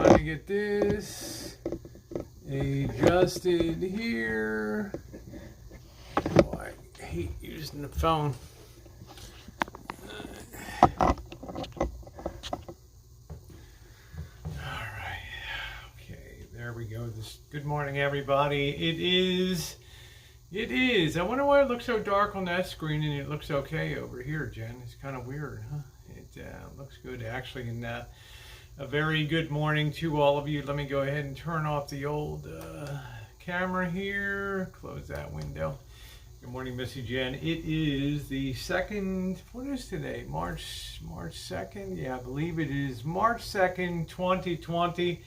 trying to get this adjusted here. Oh, I hate using the phone. Alright, okay, there we go. Good morning, everybody. It is. I wonder why it looks so dark on that screen and it looks okay over here, Jen. It's kind of weird, huh? It looks good, actually. And a very good morning to all of you. Let me go ahead and turn off the old camera here. Close that window. Good morning, Missy, Jenn. It is the second, what is today? March 2nd? Yeah, I believe it is March 2nd, 2020.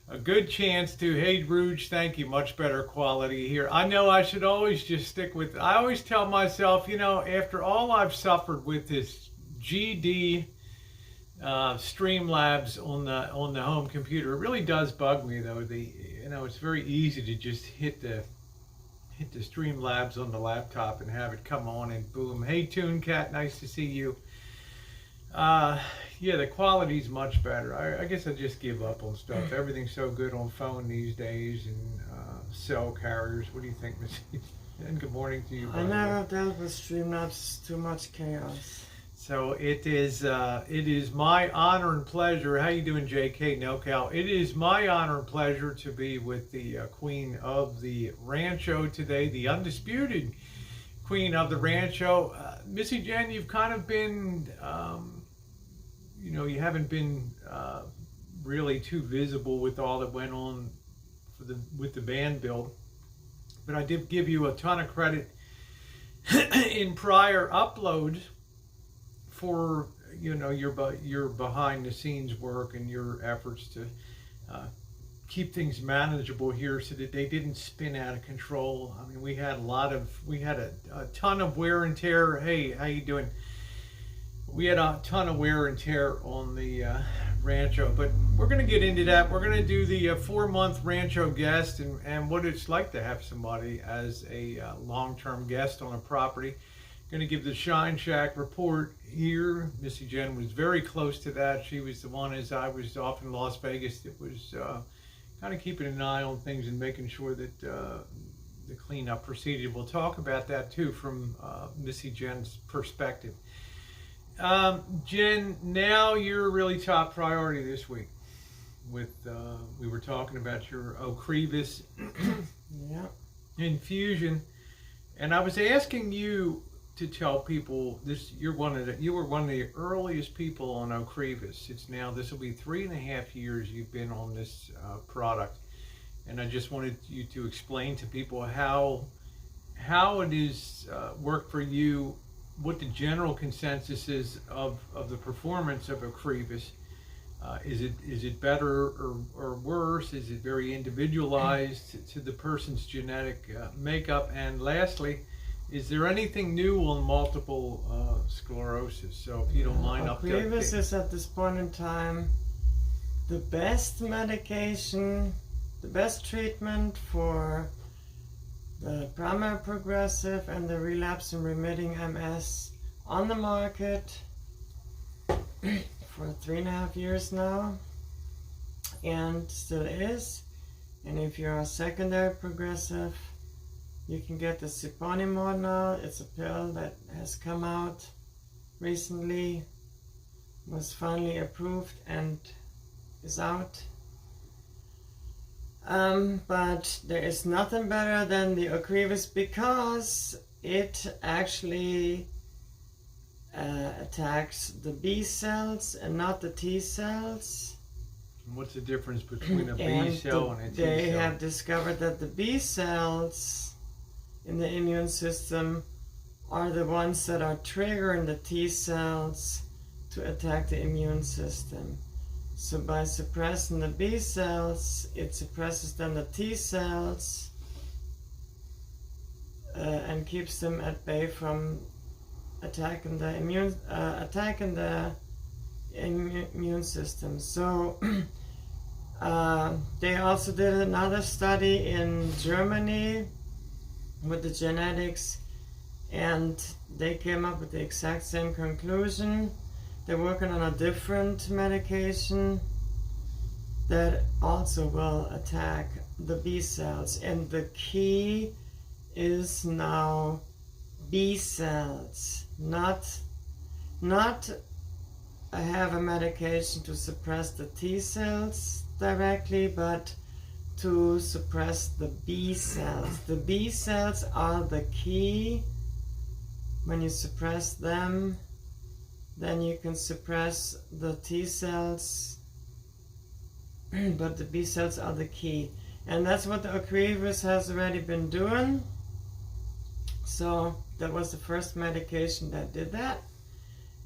A good chance to, hey, Rouge, thank you, much better quality here. I know I should always just stick with, I always tell myself, you know, after all I've suffered with this GD Streamlabs on the home computer, it really does bug me, though. It's very easy to just hit the Streamlabs on the laptop and have it come on and boom. Hey, Toon Cat, nice to see you. Yeah, the quality's much better. I guess I just give up on stuff. Everything's so good on phone these days and cell carriers. What do you think, Missy? And good morning to you. I never dealt with Streamlabs. Too much chaos. So it is my honor and pleasure. How you doing, JK NoCal? It is my honor and pleasure to be with the queen of the Rancho today, the undisputed queen of the Rancho. Missy, Jenn, you've kind of been, you haven't been really too visible with all that went on with the band build, but I did give you a ton of credit in prior uploads for your behind the scenes work and your efforts to keep things manageable here so that they didn't spin out of control. I mean, we had a ton of wear and tear. Hey, how you doing? We had a ton of wear and tear on the Rancho, but we're going to get into that. We're going to do the 4-month Rancho guest and what it's like to have somebody as a long-term guest on a property. Going to give the Shine Shack report here. Missy Jenn was very close to that. She was the one, as I was off in Las Vegas, that was kind of keeping an eye on things and making sure that the cleanup proceeded. We'll talk about that too from Missy Jenn's perspective. Jenn, now you're really top priority this week. We were talking about your Ocrevus infusion, and I was asking you to tell people this. You were one of the earliest people on Ocrevus. This will be 3.5 years you've been on this product, and I just wanted you to explain to people how it is worked for you, what the general consensus is of the performance of Ocrevus. Is it better or worse? Is it very individualized to the person's genetic makeup? And lastly, is there anything new on multiple sclerosis? So if you don't mind, Ocrevus is at this point in time the best medication, the best treatment for the primary progressive and the relapse and remitting MS on the market for 3.5 years now, and still is. And if you're a secondary progressive, you can get the Siponimod now. It's a pill that has come out recently, was finally approved and is out. But there is nothing better than the Ocrevus because it actually attacks the B cells and not the T cells. What's the difference between a B cell and a T cell? They have discovered that the B cells in the immune system are the ones that are triggering the T cells to attack the immune system. So by suppressing the B cells, it suppresses then the T cells and keeps them at bay from attacking the immune system. So they also did another study in Germany with the genetics, and they came up with the exact same conclusion. They're working on a different medication that also will attack the B cells. And the key is now B cells, not have a medication to suppress the T cells directly, but to suppress the B cells. The B cells are the key. When you suppress them, then you can suppress the T cells, but the B cells are the key. And that's what the Ocrevus has already been doing. So that was the first medication that did that.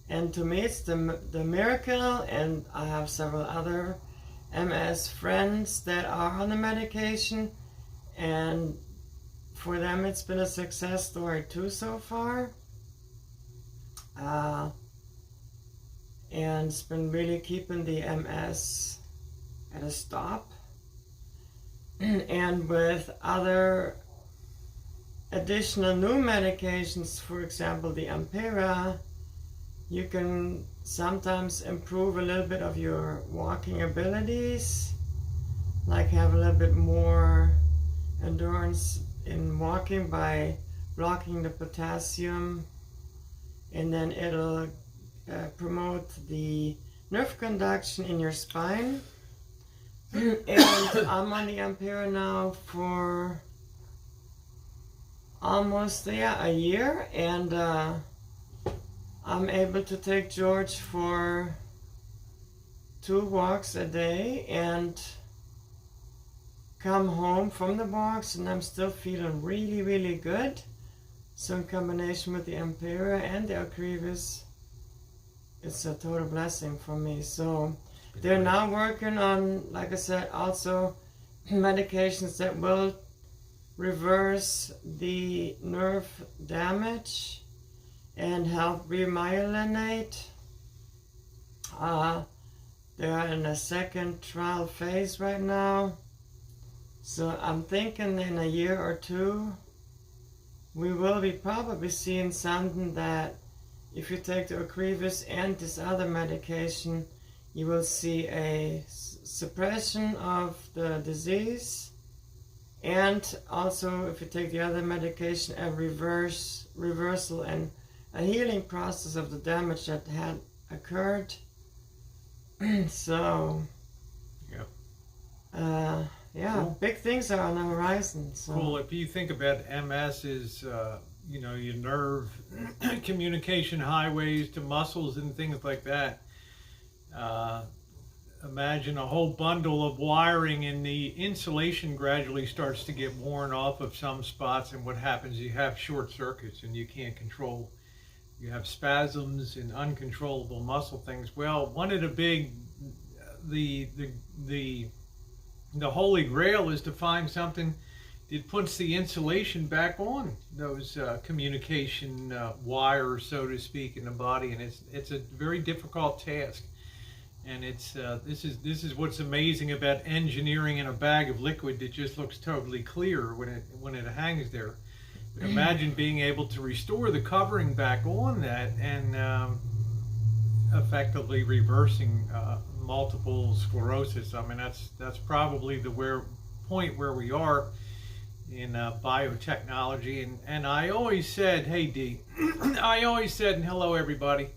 And to me it's the miracle, and I have several other MS friends that are on the medication, and for them it's been a success story too so far. And it's been really keeping the MS at a stop. And with other additional new medications, for example the Ampera, you can sometimes improve a little bit of your walking abilities, like have a little bit more endurance in walking by blocking the potassium, and then it'll promote the nerve conduction in your spine. And I'm on the Ampera now for almost a year, and I'm able to take George for 2 walks a day and come home from the walks, and I'm still feeling really, really good. So in combination with the Ampera and the Ocrevus, it's a total blessing for me. So they're now working on, like I said, also medications that will reverse the nerve damage and help remyelinate. They're in a second trial phase right now. So I'm thinking in a year or 2, we will be probably seeing something that if you take the Ocrevus and this other medication, you will see a suppression of the disease, and also if you take the other medication, a reversal and a healing process of the damage that had occurred. So, cool. Big things are on the horizon. So. Cool. If you think about MS as, your nerve communication highways to muscles and things like that, imagine a whole bundle of wiring, and the insulation gradually starts to get worn off of some spots, and what happens, you have short circuits and you can't control. You have spasms and uncontrollable muscle things. Well, one of the big, the holy grail is to find something that puts the insulation back on those communication wires, so to speak, in the body, and it's a very difficult task. And it's this is what's amazing about engineering in a bag of liquid that just looks totally clear when it hangs there. But imagine being able to restore the covering back on that and effectively reversing multiple sclerosis. I mean, that's probably the point where we are in biotechnology. And I always said, hey Dee, I always said, and hello everybody,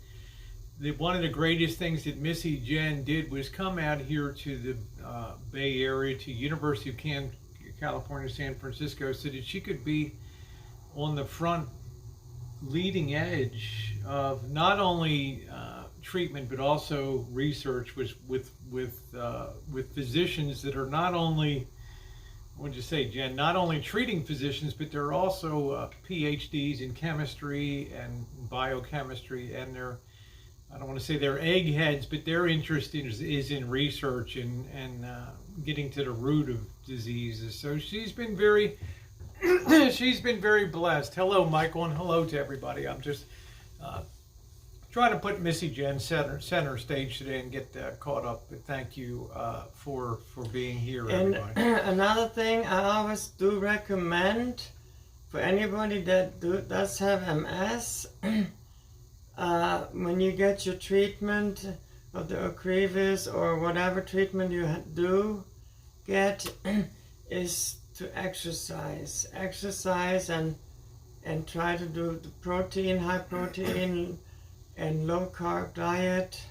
that one of the greatest things that Missy Jenn did was come out here to the Bay Area, to University of California, San Francisco, so that she could be on the front leading edge of not only treatment but also research with physicians that are not only, what did you say, Jen? Not only treating physicians, but they're also PhDs in chemistry and biochemistry, and they're, I don't want to say they're eggheads, but their interest is in research and getting to the root of diseases. So she's been very blessed. Hello, Michael, and hello to everybody. I'm just trying to put Missy Jenn center stage today and get caught up. But thank you for being here, everybody. And another thing I always do recommend for anybody that does have MS, when you get your treatment, of the crevice or whatever treatment you do get is to exercise. Exercise and try to do the protein, high protein and low carb diet.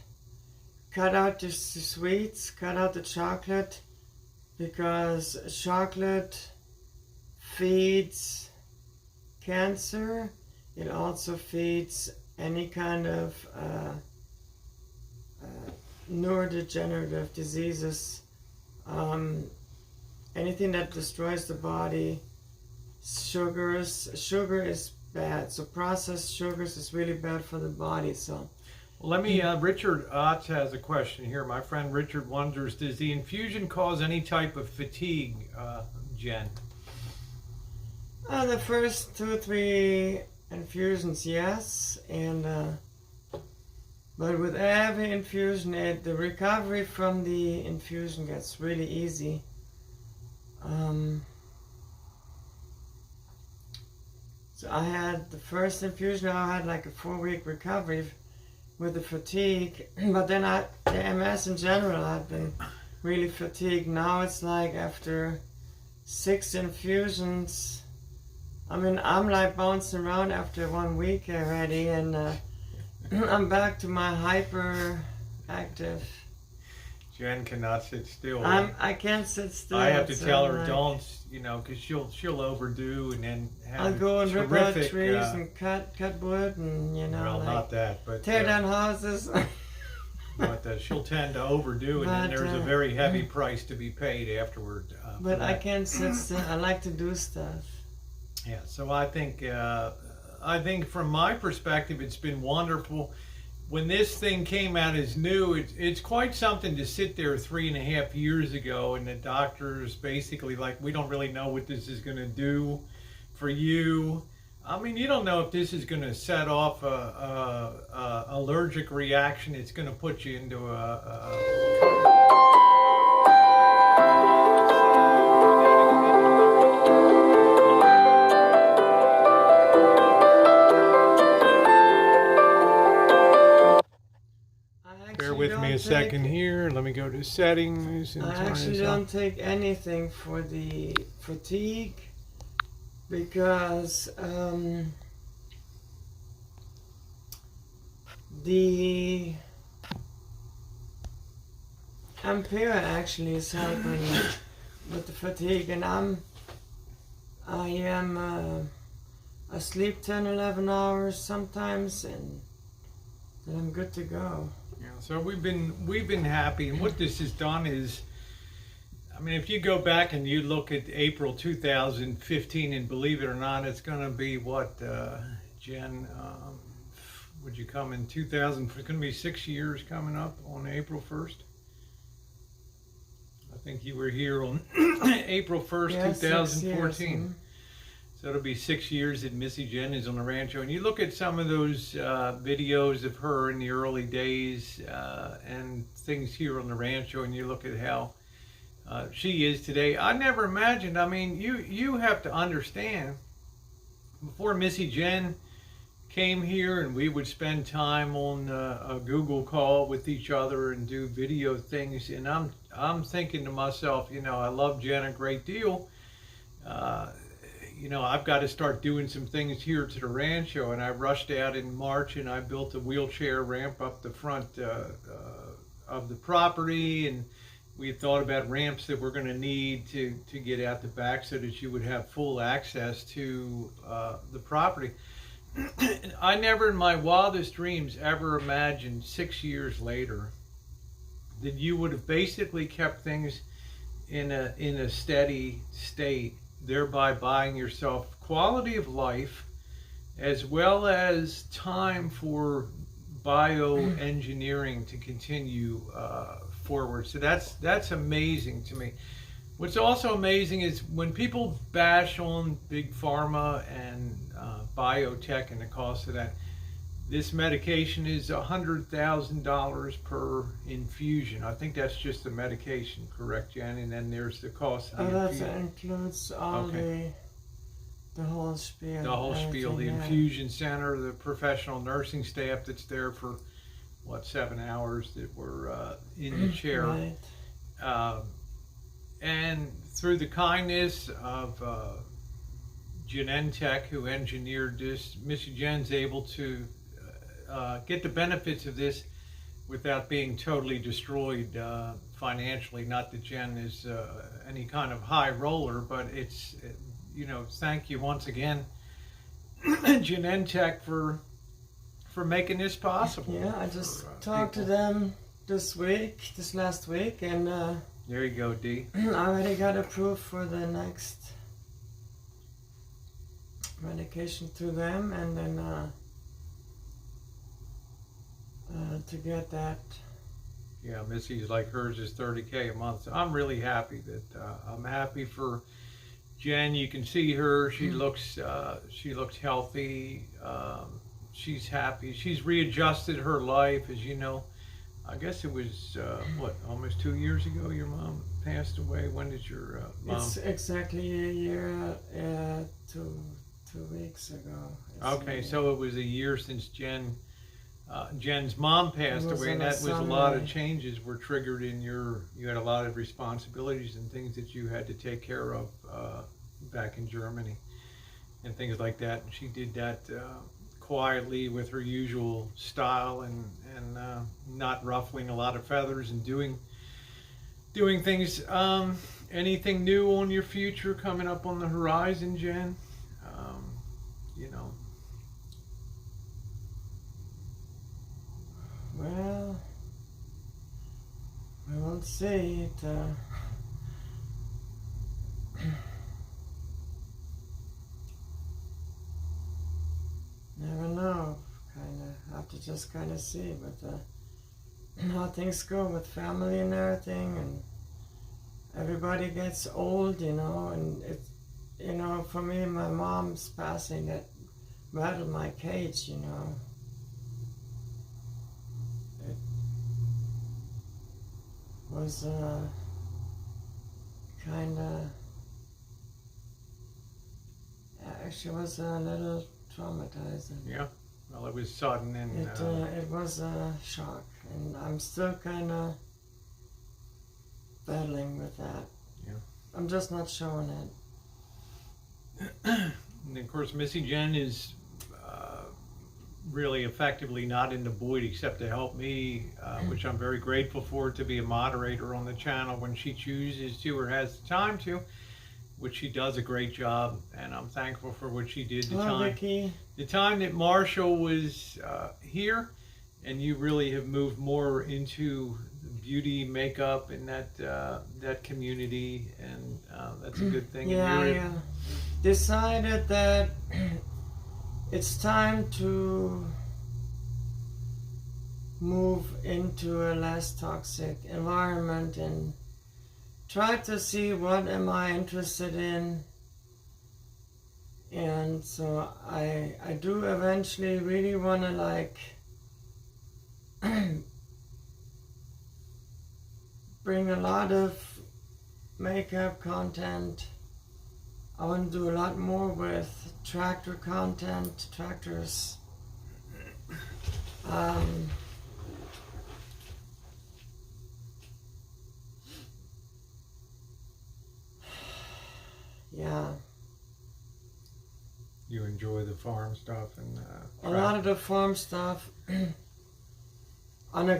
Cut out the sweets, cut out the chocolate, because chocolate feeds cancer. It also feeds any kind of neurodegenerative diseases, anything that destroys the body. Sugar is bad, so processed sugars is really bad for the body. So well, let me, Richard Otts has a question here. My friend Richard wonders, does the infusion cause any type of fatigue, Jenn? The first 2-3 infusions, yes, and but with every infusion, the recovery from the infusion gets really easy. So I had the first infusion, I had like a 4-week recovery with the fatigue, but then the MS in general, I've been really fatigued. Now it's like after 6 infusions, I mean, I'm like bouncing around after 1 week already, and I'm back to my hyperactive. Jenn cannot sit still. I can't sit still. I have to tell her, don't, because she'll overdo and then have I'll go and rip out terrific, trees and cut wood and well, like not that, but tear down houses. But she'll tend to overdo, and then there's a very heavy price to be paid afterward. But I can't sit still. I like to do stuff. Yeah, so I think from my perspective, it's been wonderful. When this thing came out as new, it's quite something to sit there 3.5 years ago, and the doctors basically like, we don't really know what this is going to do for you. I mean, you don't know if this is going to set off a allergic reaction. It's going to put you into Bear with me a second here. Let me go to settings. And I actually don't take anything for the fatigue, because the Ampere actually is helping with the fatigue, and I am asleep 10-11 hours sometimes, and then I'm good to go. Yeah, so we've been happy, and what this has done is, I mean, if you go back and you look at April 2015, and believe it or not, it's going to be what, Jenn, would you come in 2000? It's going to be 6 years coming up on April 1st. I think you were here on April 1st, 2014. So it'll be 6 years that Missy Jenn is on the Rancho. And you look at some of those videos of her in the early days and things here on the Rancho, and you look at how she is today. I never imagined, I mean, you have to understand, before Missy Jenn came here and we would spend time on a Google call with each other and do video things, and I'm thinking to myself, I love Jenn a great deal. I've got to start doing some things here to the Rancho, and I rushed out in March and I built a wheelchair ramp up the front of the property, and we had thought about ramps that we're going to need to get out the back so that you would have full access to the property. I never in my wildest dreams ever imagined 6 years later that you would have basically kept things in a steady state, thereby buying yourself quality of life as well as time for bioengineering to continue forward. So that's amazing to me. What's also amazing is when people bash on big pharma and biotech and the cost of that, this medication is $100,000 per infusion. I think that's just the medication, correct, Jenn? And then there's the cost of the infusion. That includes all the whole spiel. The whole spiel, the infusion center, the professional nursing staff that's there for 7 hours that we're in the chair. Right. And through the kindness of Jenn, who engineered this, Missy Jenn's able to get the benefits of this without being totally destroyed financially. Not that Jenn is any kind of high roller, but it's, thank you once again, Jenn for making this possible. Yeah, I just talked to them this last week, and there you go, D. I already got approved for the next medication through them, and then to get that. Yeah, Missy's like hers is $30K a month. So I'm really happy that I'm happy for Jenn. You can see her. She looks healthy. She's happy. She's readjusted her life, as you know. I guess it was almost 2 years ago your mom passed away. When did your mom? It's exactly a year, 2 weeks ago. Okay, so it was a year since Jenn's mom passed away, and that was a Sunday. lot of changes were triggered in you had a lot of responsibilities and things that you had to take care of back in Germany and things like that. And she did that quietly with her usual style and not ruffling a lot of feathers and doing things. Anything new on your future coming up on the horizon, Jenn? Well, we will see. Never know. Have to just see, but how things go with family and everything, and everybody gets old, and it's, for me, my mom's passing that rattled my cage, It was actually was a little traumatizing. Yeah, well, it was sudden and it was a shock, and I'm still battling with that. Yeah, I'm just not showing it. and of course, Missy Jenn is really effectively not in the void except to help me, which I'm very grateful for, to be a moderator on the channel when she chooses to or has the time to, which she does a great job, and I'm thankful for what she did. The time that Marshall was here, and you really have moved more into beauty, makeup, and that community, and that's a good thing. Yeah, I decided that it's time to move into a less toxic environment and try to see what am I interested in. And so I do eventually really want to bring a lot of makeup content. I want to do a lot more with tractor content, tractors. Yeah. You enjoy the farm stuff and a lot of the farm stuff. On a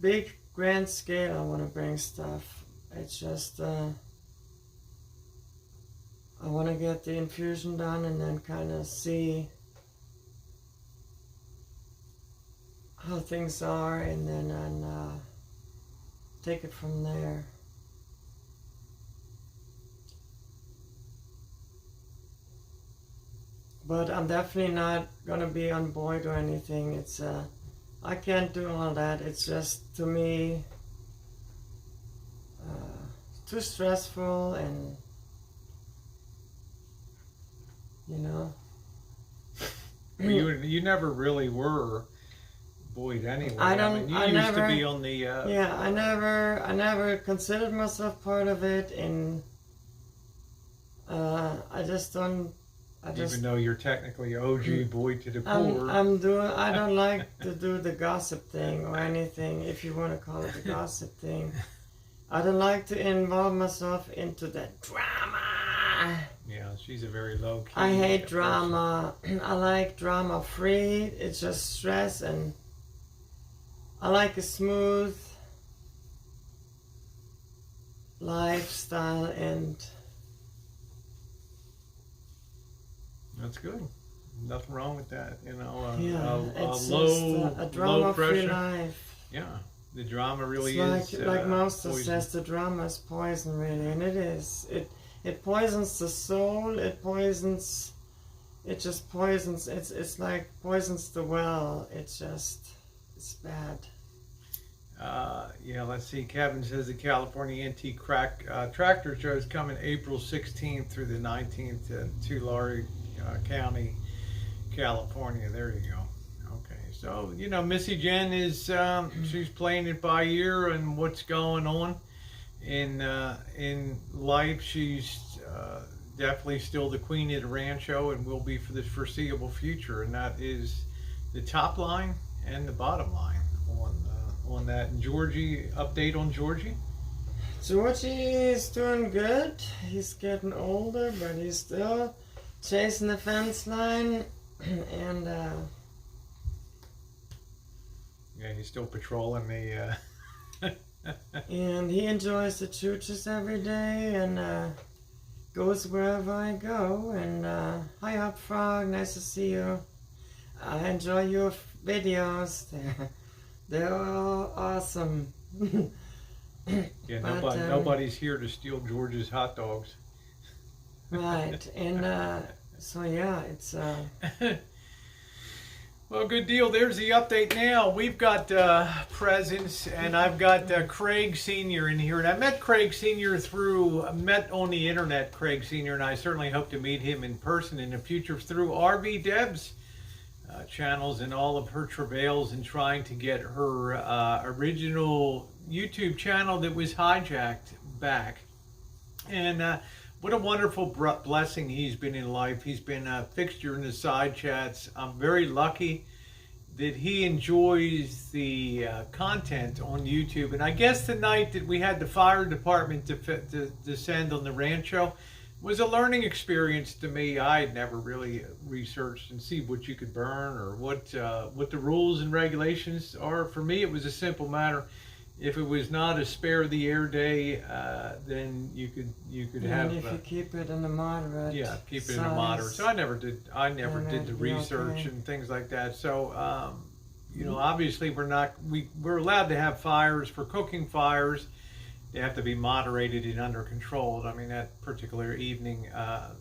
big grand scale, I want to bring stuff. It's just I want to get the infusion done and then see how things are, and then take it from there. But I'm definitely not going to be on board or anything. It's I can't do all that. It's just, to me, too stressful, and You never really were Boyd anyway. You used to be on the. Yeah, I never considered myself part of it, and I Even though you're technically OG boy to the core. I don't like to do the gossip thing or anything, if you want to call it the gossip thing. I don't like to involve myself into that drama. Yeah, she's a very low key. I hate drama. I like drama free. It's just stress, and I like a smooth lifestyle, and that's good. Nothing wrong with that, you know. it's low, just a drama-free low life. Yeah, the drama really it's is. Like most poison. says, the drama is poison, really, and it is. It poisons the soul. It just poisons. It's like poisons the well. It's bad. Yeah, let's see. Kevin says the California Antique Tractor Show is coming April 16th through the 19th to Tulare County, California. There you go. Okay, so you know, Missy Jenn is she's playing it by ear and what's going on in life. She's definitely still the queen of the Rancho and will be for the foreseeable future. And that is the top line and the bottom line on that. And Georgie, update on Georgie? Georgie is doing good. He's getting older, but he's still chasing the fence line, and yeah, he's still patrolling the and he enjoys the churches every day, and goes wherever I go. And hi up, Frog, nice to see you. I enjoy your videos. They're all awesome. Yeah, nobody's here to steal George's hot dogs. Right, and so yeah, it's well, good deal. There's the update now. We've got presents, and I've got Craig Sr. in here. And I met Craig Sr. met on the internet, Craig Sr., and I certainly hope to meet him in person in the future through RV Deb's channels and all of her travails in trying to get her original YouTube channel that was hijacked back. And what a wonderful blessing he's been in life. He's been a fixture in the side chats. I'm very lucky that he enjoys the content on YouTube. And I guess the night that we had the fire department to descend on the Rancho was a learning experience to me. I had never really researched and see what you could burn or what the rules and regulations are. For me, it was a simple matter. If it was not a spare the air day, then you could have. And if you keep it in a moderate. Yeah, keep it size, in a moderate. So I never did the research okay. and things like that. So you know, obviously we're allowed to have fires for cooking fires. They have to be moderated and under control. I mean, that particular evening,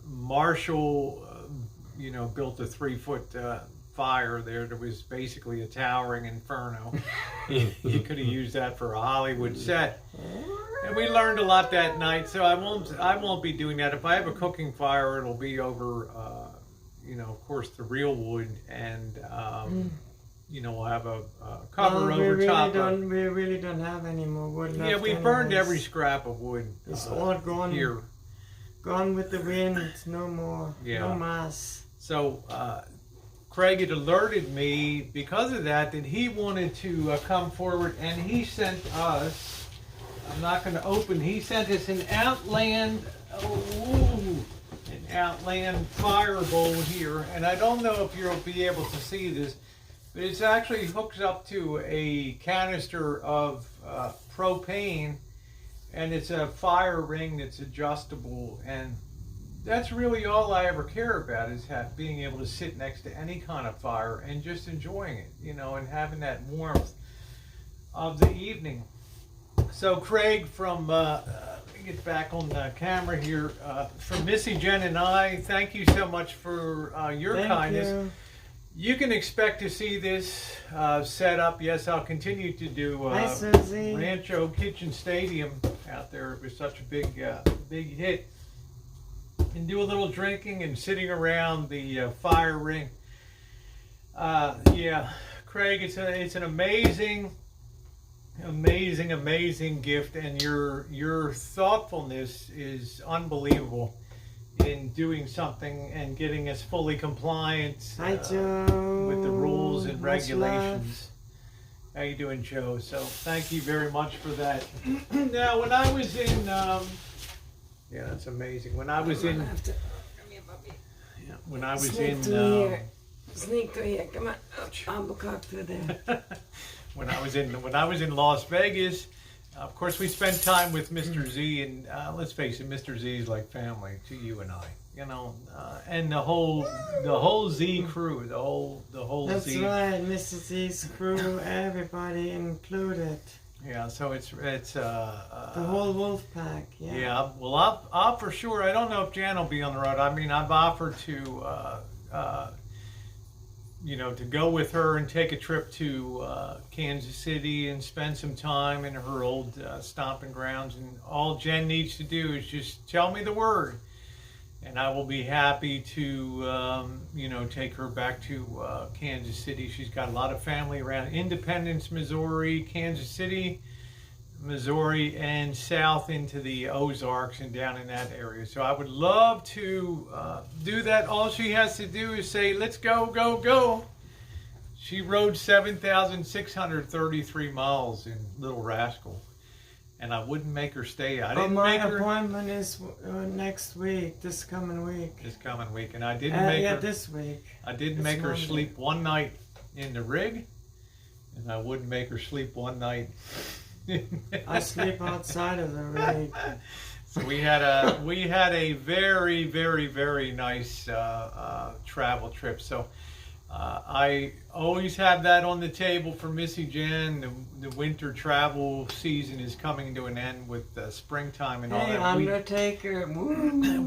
Marshall, you know, built a 3-foot fire there that was basically a towering inferno. You could have used that for a Hollywood set. And we learned a lot that night, so I won't be doing that. If I have a cooking fire, it'll be over, you know, of course, the real wood, and you know, we'll have a cover over top. We really don't have any more wood left. Yeah, we burned every scrap of wood. It's all gone here. Gone with the wind. No more. Yeah. No mass. So Craig had alerted me because of that he wanted to come forward, and he sent us, I'm not going to open, he sent us an Outland fire bowl here, and I don't know if you'll be able to see this, but it's actually hooks up to a canister of propane, and it's a fire ring that's adjustable, and that's really all I ever care about, is being able to sit next to any kind of fire and just enjoying it, you know, and having that warmth of the evening. So Craig from, let me get back on the camera here, from Missy, Jenn, and I, thank you so much for your kindness. You can expect to see this set up. Yes, I'll continue to do Rancho Kitchen Stadium out there. It was such a big hit. And do a little drinking and sitting around the fire ring. Yeah, Craig, it's an amazing gift, and your thoughtfulness is unbelievable in doing something and getting us fully compliant Hi, Joe. with the rules and Much regulations. How you doing, Joe? So thank you very much for that. Now, when I was in, yeah, that's amazing. When I was in, yeah, when I was Sneak in, through here. Sneak through here. Come on. I'll look up through there. when I was in Las Vegas, of course we spent time with Mr. Z, and let's face it, Mr. Z is like family to you and I, you know, and the whole Z crew, the whole That's Z. right, Mr. Z's crew, everybody included. Yeah, so it's The whole wolf pack, yeah. Yeah, well, I'll for sure. I don't know if Jan will be on the road. I mean, I've offered to, you know, to go with her and take a trip to Kansas City and spend some time in her old stomping grounds. And all Jen needs to do is just tell me the word, and I will be happy to, you know, take her back to Kansas City. She's got a lot of family around Independence, Missouri, Kansas City, Missouri, and south into the Ozarks and down in that area. So I would love to do that. All she has to do is say, let's go, go, go. She rode 7,633 miles in Little Rascal, and I wouldn't make her stay. I didn't my make her appointment is next week, this coming week. this coming week, and I didn't make her. This week. I didn't It's make her Monday. sleep one night in the rig, and I wouldn't make her sleep one night. I sleep outside of the rig. So we had a very, very, very nice travel trip. So I always have that on the table for Missy Jenn. The winter travel season is coming to an end with springtime and all Hey, that. Undertaker.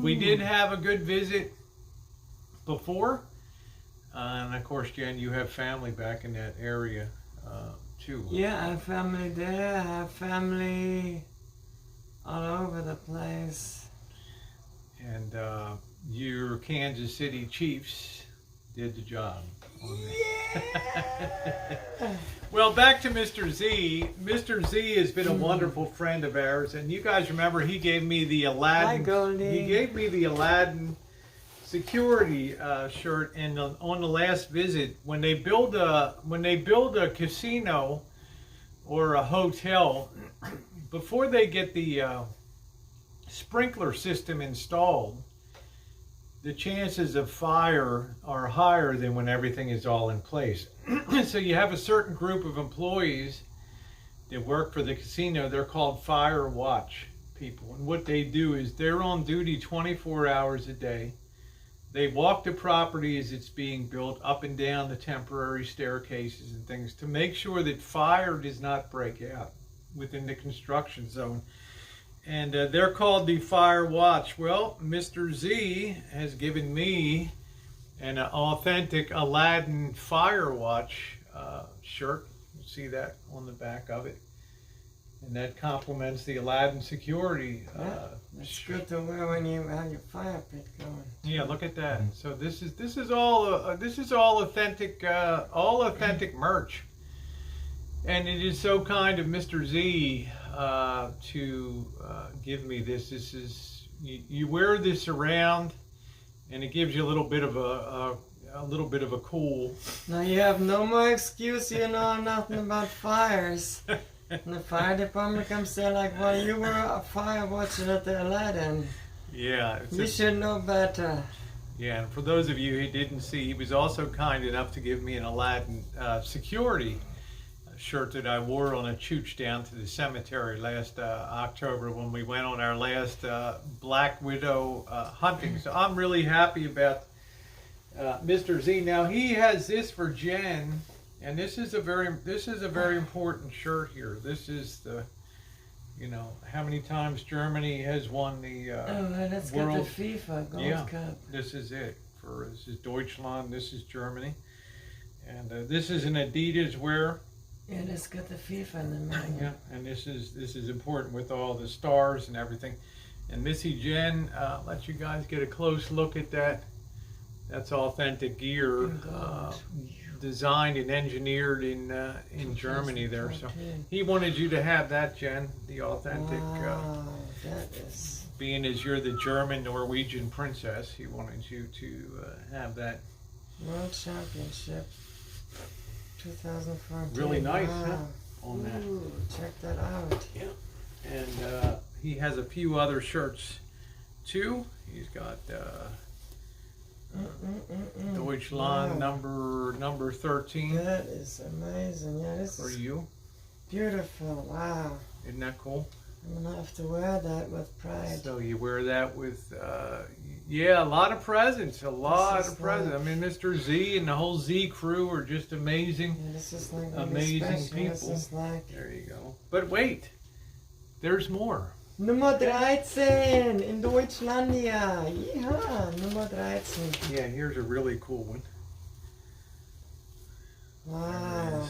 We did have a good visit before, and of course, Jen, you have family back in that area too. Yeah, I have family there. I have family all over the place. And your Kansas City Chiefs did the job. Yeah. Well, back to Mr. Z. Mr. Z has been a wonderful friend of ours, and you guys remember he gave me the Aladdin. Hi, Goldie. He gave me the Aladdin security shirt, and on the last visit, when they build a casino or a hotel, before they get the sprinkler system installed, the chances of fire are higher than when everything is all in place. So you have a certain group of employees that work for the casino. They're called fire watch people, and what they do is they're on duty 24 hours a day. They walk the property as it's being built, up and down the temporary staircases and things, to make sure that fire does not break out within the construction zone. And they're called the Fire Watch. Well, Mr. Z has given me an authentic Aladdin Fire Watch shirt. You see that on the back of it. And that complements the Aladdin security. It's good to wear when you have your fire pit going. Yeah, look at that. So this is all authentic merch, and it is so kind of Mr. Z to give me this. This is you wear this around, and it gives you a little bit of a cool. Now you have no more excuse. You know nothing about fires. And the fire department comes there like, well, you were a fire watcher at the Aladdin. Yeah, You should know better. Yeah, and for those of you who didn't see, he was also kind enough to give me an Aladdin security shirt that I wore on a chooch down to the cemetery last October when we went on our last Black Widow hunting. So I'm really happy about Mr. Z. Now he has this for Jen, and this is a very important shirt here. This is the, you know, how many times Germany has won the let's world. get the FIFA Gold Cup. This is it. This is Deutschland. This is Germany, and this is an Adidas wear. Yeah, let's get the FIFA in the middle. Yeah, and this is important with all the stars and everything. And Missy Jenn, let you guys get a close look at that. That's authentic gear, designed and engineered in Germany there. So he wanted you to have that, Jen, the authentic. Wow, that is being as you're the German Norwegian princess, he wanted you to have that. World Championship 2014. Really nice, wow. huh? On that. Ooh, check that out. Yeah. And he has a few other shirts too. He's got Deutschland wow. number 13. That is amazing. Yeah, this for is you. beautiful. Wow. Isn't that cool? I'm gonna have to wear that with pride. So you wear that with, yeah, a lot of presents, a lot of presents. Like, I mean, Mr. Z and the whole Z crew are just amazing, yeah, this is like really amazing special. people. This is like There you go. But wait, there's more. Nummer 13 in Deutschlandia. Yeah, Nummer 13. Yeah, here's a really cool one. Wow.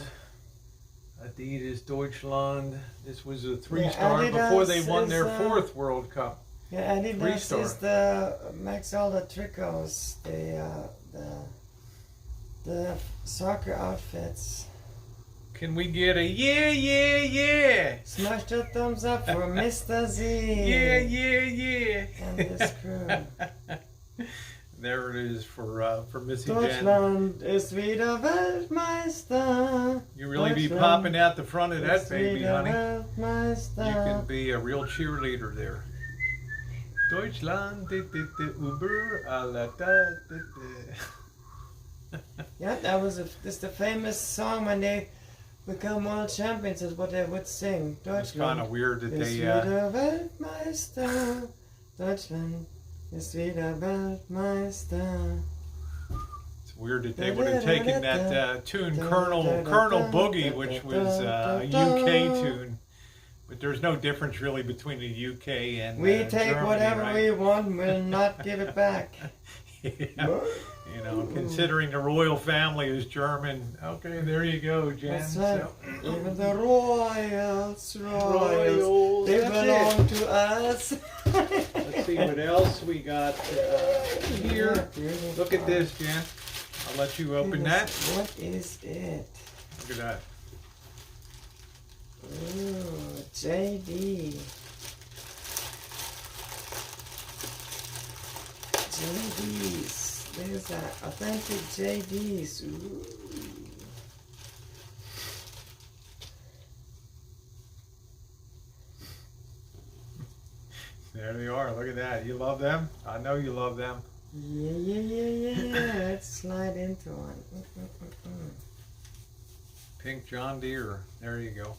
Adidas Deutschland. This was a 3-star Adidas before they won their is, 4th World Cup. Yeah, Adidas 3-star. is the makes all the tricots, the soccer outfits. Can we get a yeah, yeah, yeah? Smash the thumbs up for Mr. Z. Yeah, yeah, yeah. And his crew. There it is for Missy Jenn. Deutschland ist wieder Weltmeister. You really be Deutschland popping out the front of that ist baby, wieder honey. Weltmeister. You can be a real cheerleader there. Deutschland, Uber, a la da, Yeah, that was this the famous song when they become world champions is what they would sing. It's Deutschland kind of weird that ist they. wieder Weltmeister. Deutschland ist wieder Weltmeister. It's weird that they would have taken that tune, Colonel Boogie, which was a UK tune. But there's no difference really between the UK and We take Germany, whatever right? we want, we'll not give it back. Yeah. You know, considering the royal family is German. Okay, there you go, Jen. That's right. So, Even the royals, Royals, they that's belong to us. let's see what else we got here. Look at this, Jen. I'll let you open that. What is it? Look at that. Ooh, JD. JDs. There's that authentic JDs. Ooh. There they are. Look at that. You love them? I know you love them. Yeah. Let's slide into one. Pink John Deere. There you go.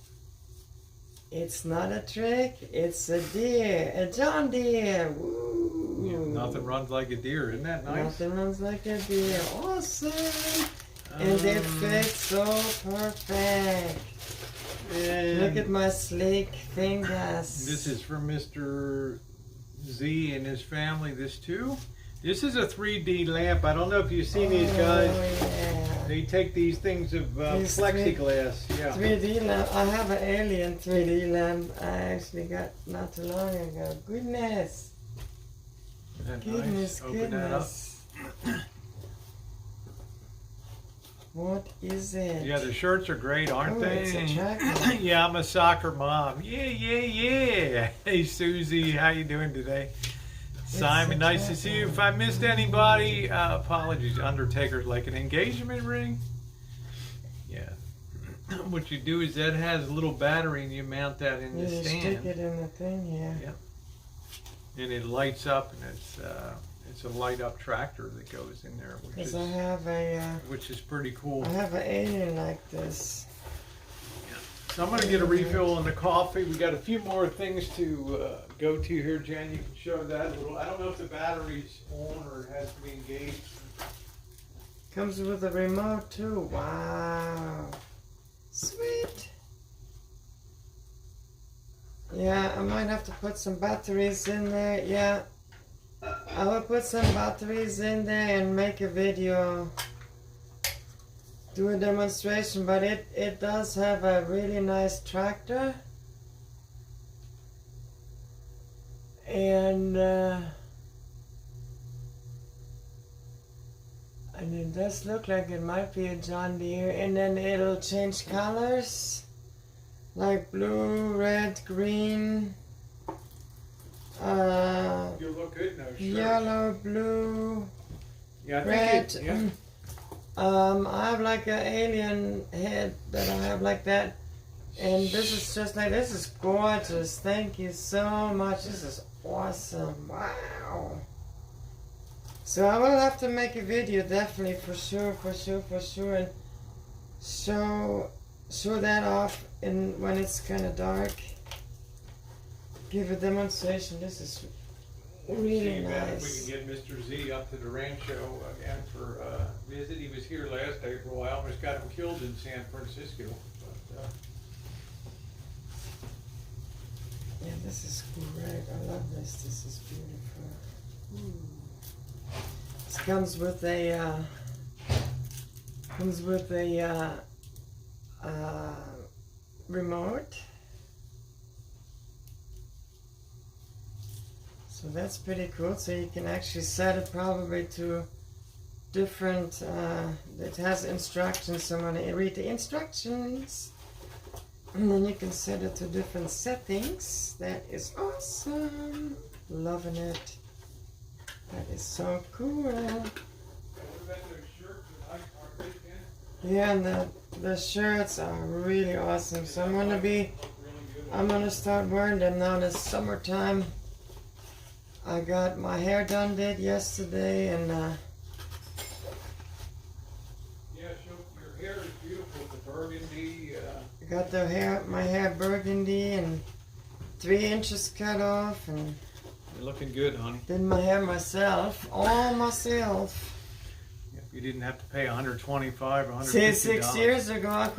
It's not a trick, it's a deer, a John Deere. Woo. Yeah, nothing runs like a deer. Isn't that nice? Nothing runs like a deer. Awesome. And they fit so perfect. And look at my sleek fingers. This is for Mr. Z and his family. This too. This is a 3D lamp. I don't know if you've seen these guys. Yeah. They take these things of plexiglass. Yeah. 3D lamp. I have an alien 3D lamp I actually got not too long ago. Goodness. Isn't that Goodness, nice? Open that up. goodness. What is it? Yeah, the shirts are great, aren't they? It's attractive. Yeah, I'm a soccer mom. Yeah. Hey, Susie, how you doing today? Simon, nice to see you. If I missed anybody, apologies. Undertaker's like an engagement ring. Yeah. What you do is that has a little battery and you mount that in the You stand. stick it in the thing, yeah. Yeah. And it lights up, and it's a light up tractor that goes in there, Because I have a, which is pretty cool. I have an alien like this. So I'm going to get a refill on the coffee. We got a few more things to go to here, Jen. You can show that a little. I don't know if the battery's on or it has to be engaged. Comes with a remote too. Wow. Sweet. Yeah, I might have to put some batteries in there. Yeah. I will put some batteries in there and make a video. Do a demonstration, but it does have a really nice tractor. And it does look like it might be a John Deere, and then it'll change colors like blue, red, green. You look good in those shirts. Yellow, blue, Yeah, I red. think it, yeah. I have like an alien head that I have like that. And this is just like, this is gorgeous. Thank you so much. This is awesome. Wow. So I will have to make a video, definitely, for sure, and show that off when it's kind of dark. Give a demonstration. This is really See nice. if we can get Mr. Z up to the Rancho again for a visit. He was here last April. I almost got him killed in San Francisco. But, yeah, this is great. I love this. This is beautiful. This comes with a remote. So that's pretty cool. So you can actually set it probably to different. It has instructions. So when I read the instructions, and then you can set it to different settings. That is awesome. Loving it. That is so cool. Yeah, and the shirts are really awesome. So I'm gonna start wearing them now this summertime. I got my hair done yesterday, and yeah, your hair is beautiful. The burgundy. I got my hair burgundy and 3 inches cut off, and You're looking good, honey. did my hair myself, all myself. Yep, you didn't have to pay $125 or $150. See, 6 years ago, I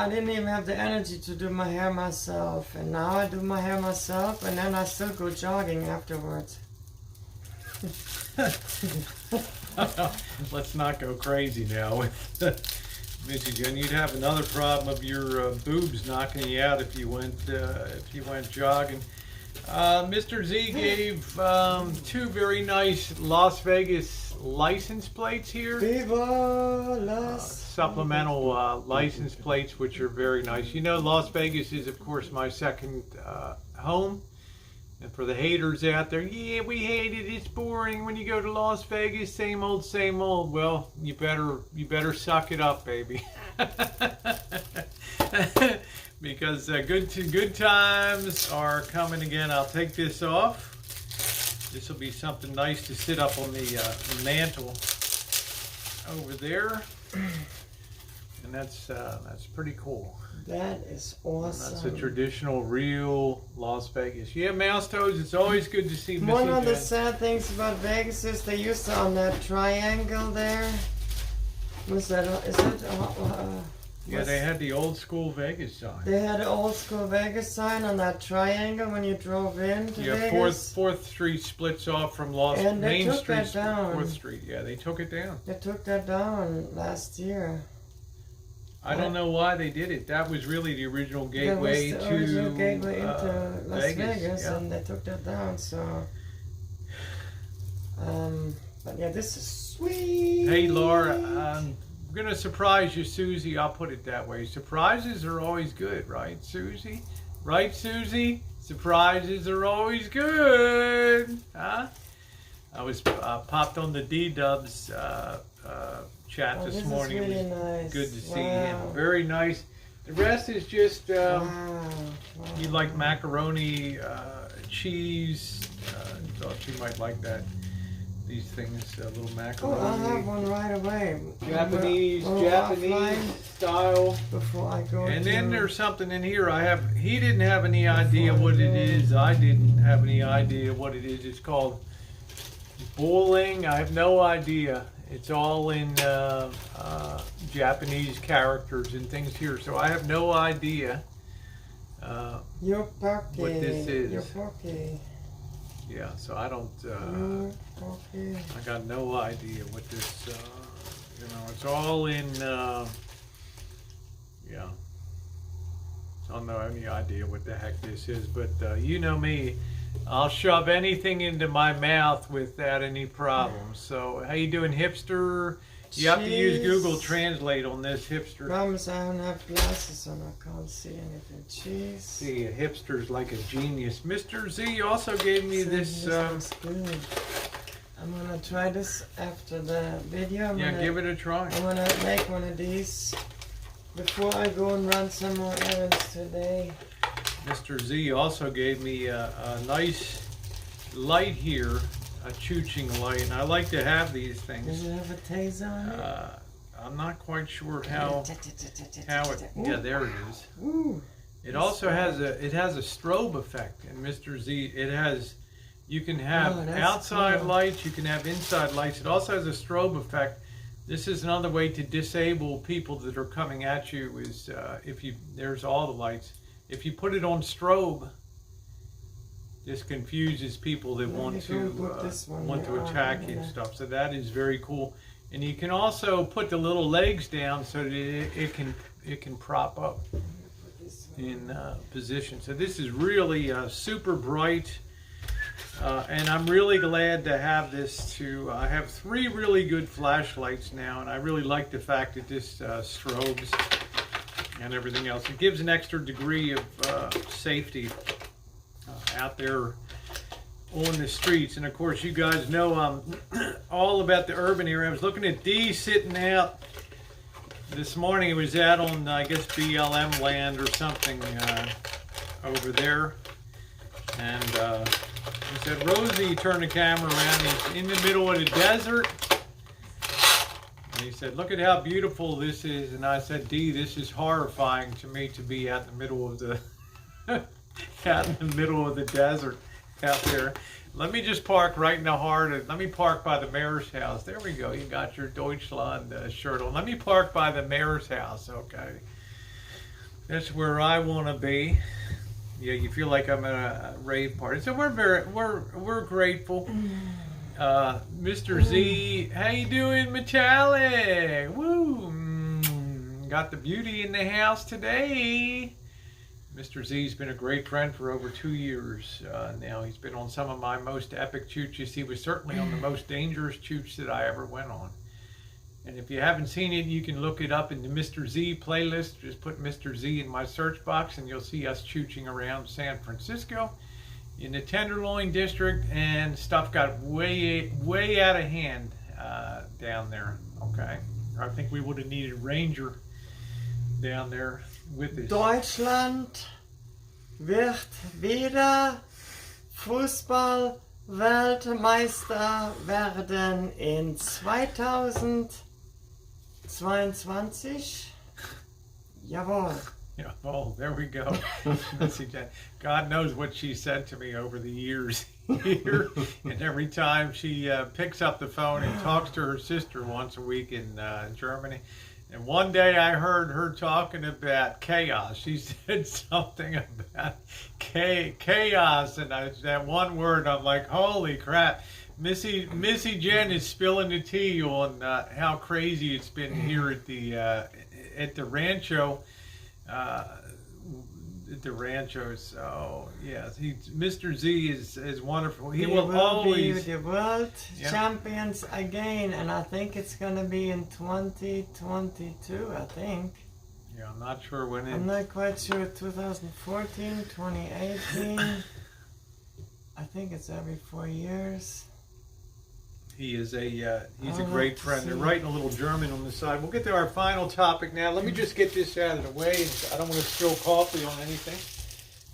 didn't even have the energy to do my hair myself, and now I do my hair myself, and then I still go jogging afterwards. Let's not go crazy now with Missy Jenn. You'd have another problem of your boobs knocking you out if you went jogging. Mr. Z gave 2 very nice Las Vegas license plates here. Viva Las Supplemental license plates, which are very nice. You know, Las Vegas is, of course, my second home. And for the haters out there, yeah, we hate it. It's boring when you go to Las Vegas. Same old, same old. Well, you better suck it up, baby. Because good times are coming again. I'll take this off. This will be something nice to sit up on the mantle over there, and that's pretty cool. That is awesome. That's a traditional, real Las Vegas. Yeah, mouse toes. It's always good to see Missy One of the Jenn. sad things about Vegas is they used to, on that triangle there. Was that? Is it? Yeah, they had the old school Vegas sign. They had an old school Vegas sign on that triangle when you drove into Vegas. 4th Street splits off from And they Main took Street. that down. 4th Street. Yeah, they took it down. They took that down last year. I don't know why they did it. That was really the original gateway That was the original to gateway into Las Vegas, yeah. and they took that down. So, but yeah, this is sweet. Hey, Laura, I'm gonna surprise you, Susie. I'll put it that way. Surprises are always good, right, Susie? Right, Susie? Surprises are always good, huh? I was popped on the D-Dubs chat this morning. Really It was nice. good to see him. Very nice. The rest is just you like macaroni, cheese. Thought you might like that. These things, little macaroni. Oh, I'll have one right away. Japanese offline style. before I go. And then there's something in here. He didn't have any idea what it is. I didn't have any idea what it is. It's called bowling. I have no idea. It's all in Japanese characters and things here, so I have no idea Yopoke. what this is. Yopoke. Yeah, so I don't. Yopoke. I got no idea what this. It's all in. Yeah. So I don't know any idea what the heck this is, but you know me. I'll shove anything into my mouth without any problems. So how you doing, hipster? You have to use Google Translate on this hipster. Promise I don't have glasses on, I can't see anything. Cheese. See, a hipster's like a genius. Mr. Z also gave me this. Looks good. I'm gonna try this after the video. Give it a try. I'm gonna make one of these before I go and run some more errands today. Mr. Z also gave me a nice light here, a chooching light, and I like to have these things. Does it have a taser on it? I'm not quite sure how it. Yeah, there it is. Ooh, it also has a strobe effect, and Mr. Z, it has. You can have outside lights, you can have inside lights. It also has a strobe effect. This is another way to disable people that are coming at you. Is there's all the lights. If you put it on strobe, this confuses people that want to attack you and stuff. So that is very cool. And you can also put the little legs down so that it can prop up in position. So this is really super bright. And I'm really glad to have this too. I have 3 really good flashlights now, and I really like the fact that this strobes and everything else. It gives an extra degree of safety out there on the streets. And of course, you guys know I'm all about the urban area. I was looking at these sitting out this morning. It was out on, I guess, BLM land or something over there. And he said, Rosie, turned the camera around. He's in the middle of the desert. And he said, look at how beautiful this is. And I said, Dee, this is horrifying to me to be out in the middle of the out in the middle of the desert out there. Let me just park right in the heart of, let me park by the mayor's house. There we go. You got your Deutschland shirt on. Let me park by the mayor's house. Okay. That's where I want to be. Yeah, you feel like I'm at a rave party. So we're grateful. Mr. Z, how you doing, Metallic? Woo! Got the beauty in the house today. Mr. Z's been a great friend for over 2 years now. He's been on some of my most epic chooches. He was certainly on the most dangerous chooch that I ever went on. And if you haven't seen it, you can look it up in the Mr. Z playlist. Just put Mr. Z in my search box and you'll see us chooching around San Francisco in the Tenderloin district, and stuff got way out of hand down there. Okay. I think we would have needed a ranger down there with us. Deutschland wird wieder Fußball-Weltmeister werden in 2022. Jawohl. Yeah, oh, there we go. Missy Jenn. God knows what she said to me over the years here. And every time she picks up the phone and talks to her sister once a week in Germany. And one day I heard her talking about chaos. She said something about chaos. And that one word, I'm like, holy crap. Missy Jenn is spilling the tea on how crazy it's been here at the Rancho. The Rancho. So yes, Mr. Z is wonderful. He will always be the world champions again, and I think it's gonna be in 2022. I think. Yeah, I'm not sure when. I'm not quite sure. 2014, 2018. I think it's every 4 years. He is he's a great friend. They're writing a little German on the side. We'll get to our final topic now. Let me just get this out of the way. I don't want to spill coffee on anything,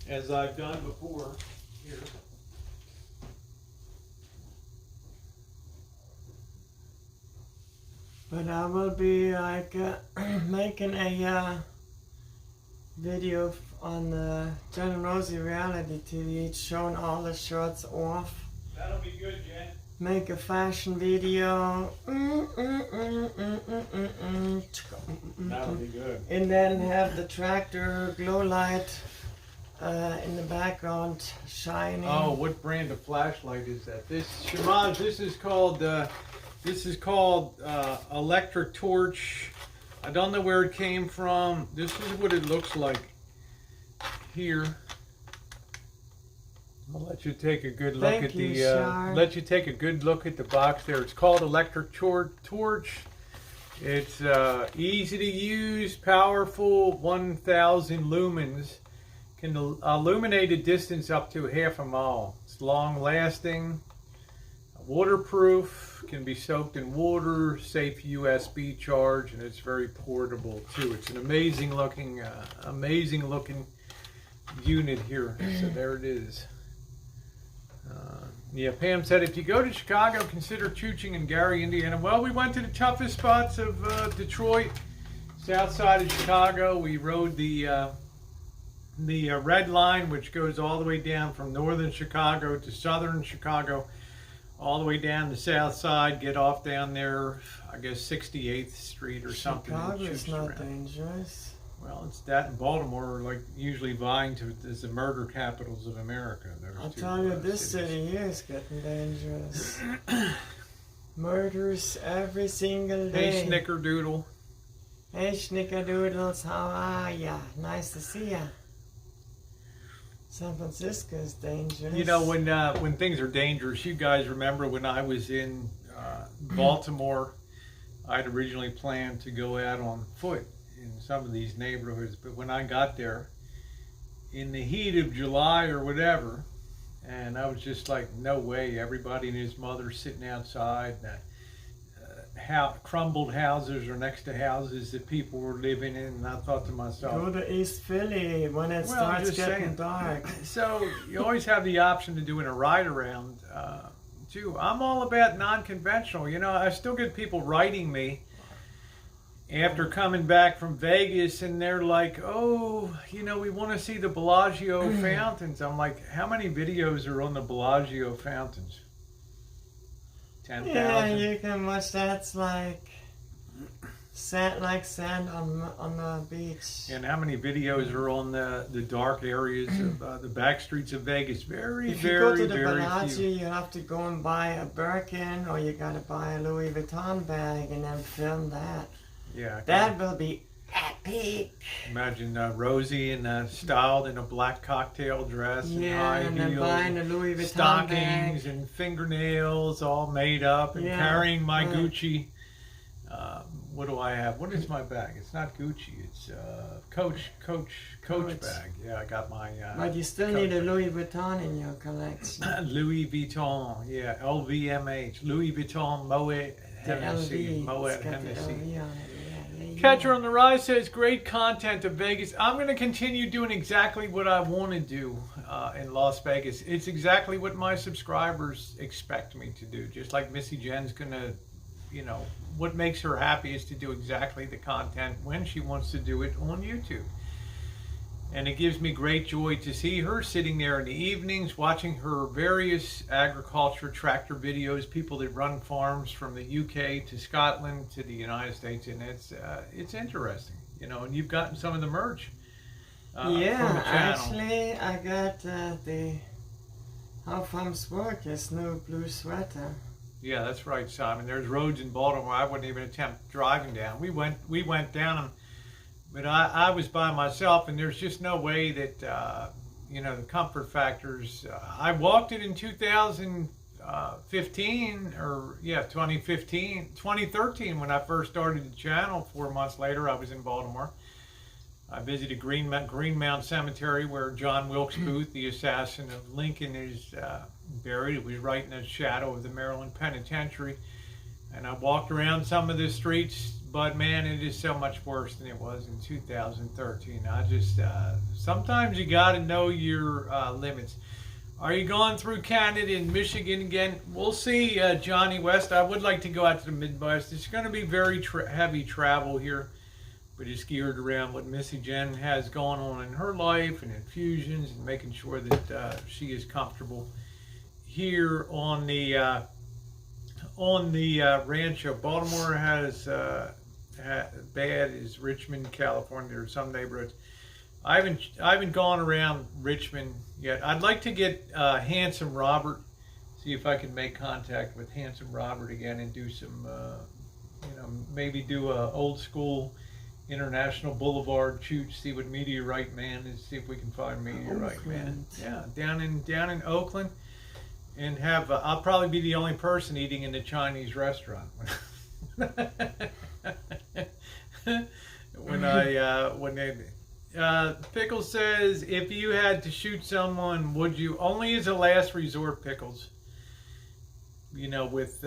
as I've done before. Here. But I will be like making a video on Jenn and Rosie reality TV, showing all the shirts off. That'll be good, Jen. Make a fashion video. That'll be good. And then have the tractor glow light in the background shining. Oh, what brand of flashlight is that? This Shimaj, this is called electric torch. I don't know where it came from. This is what it looks like here. I'll let you take a good look let you take a good look at the box there. It's called electric torch. It's easy to use, powerful, 1,000 lumens. Can illuminate a distance up to half a mile. It's long lasting, waterproof, can be soaked in water, safe USB charge, and it's very portable too. It's an amazing looking unit here. So there it is. Yeah, Pam said, if you go to Chicago, consider Chuching and Gary, Indiana. Well, we went to the toughest spots of Detroit, south side of Chicago. We rode the red line, which goes all the way down from northern Chicago to southern Chicago, all the way down the south side, get off down there, I guess 68th Street or something. Chicago's not dangerous. Well, it's that and Baltimore are like usually vying to as the murder capitals of America. I'll tell you, this city here is getting dangerous. Murders every single day. Hey, Snickerdoodle. Hey, Snickerdoodles, how are ya? Nice to see ya. San Francisco is dangerous. You know, when things are dangerous, you guys remember when I was in Baltimore, I'd originally planned to go out on foot in some of these neighborhoods, but when I got there in the heat of July or whatever, and I was just like, no way, everybody and his mother sitting outside, crumbled houses are next to houses that people were living in, and I thought to myself, go to East Philly when it starts getting dark. So you always have the option to doing a ride around too. I'm all about non-conventional. You know, I still get people writing me after coming back from Vegas, and they're like, oh, you know, we want to see the Bellagio fountains. I'm like, how many videos are on the Bellagio fountains? 10,000? Yeah, you can watch that. It's like sand on the beach. And how many videos are on the dark areas of the back streets of Vegas? If you go to the Bellagio, you have to go and buy a Birkin, or you got to buy a Louis Vuitton bag and then film that. Yeah, that will be epic. Imagine Rosie styled in a black cocktail dress and high and heels, then buying a Louis Vuitton stockings bag. And fingernails all made up, and carrying my Gucci. What do I have? What is my bag? It's not Gucci. It's Coach bag. Yeah, I got my. But you still need a Louis Vuitton in your collection. Louis Vuitton, yeah, LVMH, Louis Vuitton Moet Hennessy, Moet Hennessy. Catcher on the Rise says, great content of Vegas. I'm going to continue doing exactly what I want to do in Las Vegas. It's exactly what my subscribers expect me to do. Just like Missy Jenn's going to, you know, what makes her happy is to do exactly the content when she wants to do it on YouTube. And it gives me great joy to see her sitting there in the evenings watching her various agriculture tractor videos, people that run farms from the UK to Scotland to the United States, and it's interesting, you know. And you've gotten some of the merch from the channel. Actually, I got the How Farms Work, his new blue sweater. Yeah, that's right, Simon. There's roads in Baltimore I wouldn't even attempt driving down. We went down them. But I was by myself, and there's just no way that, you know, the comfort factors. I walked it in 2015, 2013, when I first started the channel. 4 months later, I was in Baltimore. I visited Greenmount Cemetery, where John Wilkes Booth, the assassin of Lincoln, is buried. It was right in the shadow of the Maryland Penitentiary. And I walked around some of the streets, but man, it is so much worse than it was in 2013. I just, sometimes you got to know your limits. Are you going through Canada and Michigan again? We'll see, Johnny West. I would like to go out to the Midwest. It's going to be very heavy travel here, but it's geared around what Missy Jenn has going on in her life and infusions and making sure that she is comfortable here on the Rancho. Baltimore has bad as Richmond, California. There are some neighborhoods. I haven't gone around Richmond yet. I'd like to get Handsome Robert, see if I can make contact with Handsome Robert again and do some, you know, maybe do a old school International Boulevard shoot. See what Meteorite Man is. See if we can find Meteorite Man. Yeah, down in Oakland. And have, I'll probably be the only person eating in the Chinese restaurant. Pickles says, if you had to shoot someone, would you? Only as a last resort, Pickles. You know, with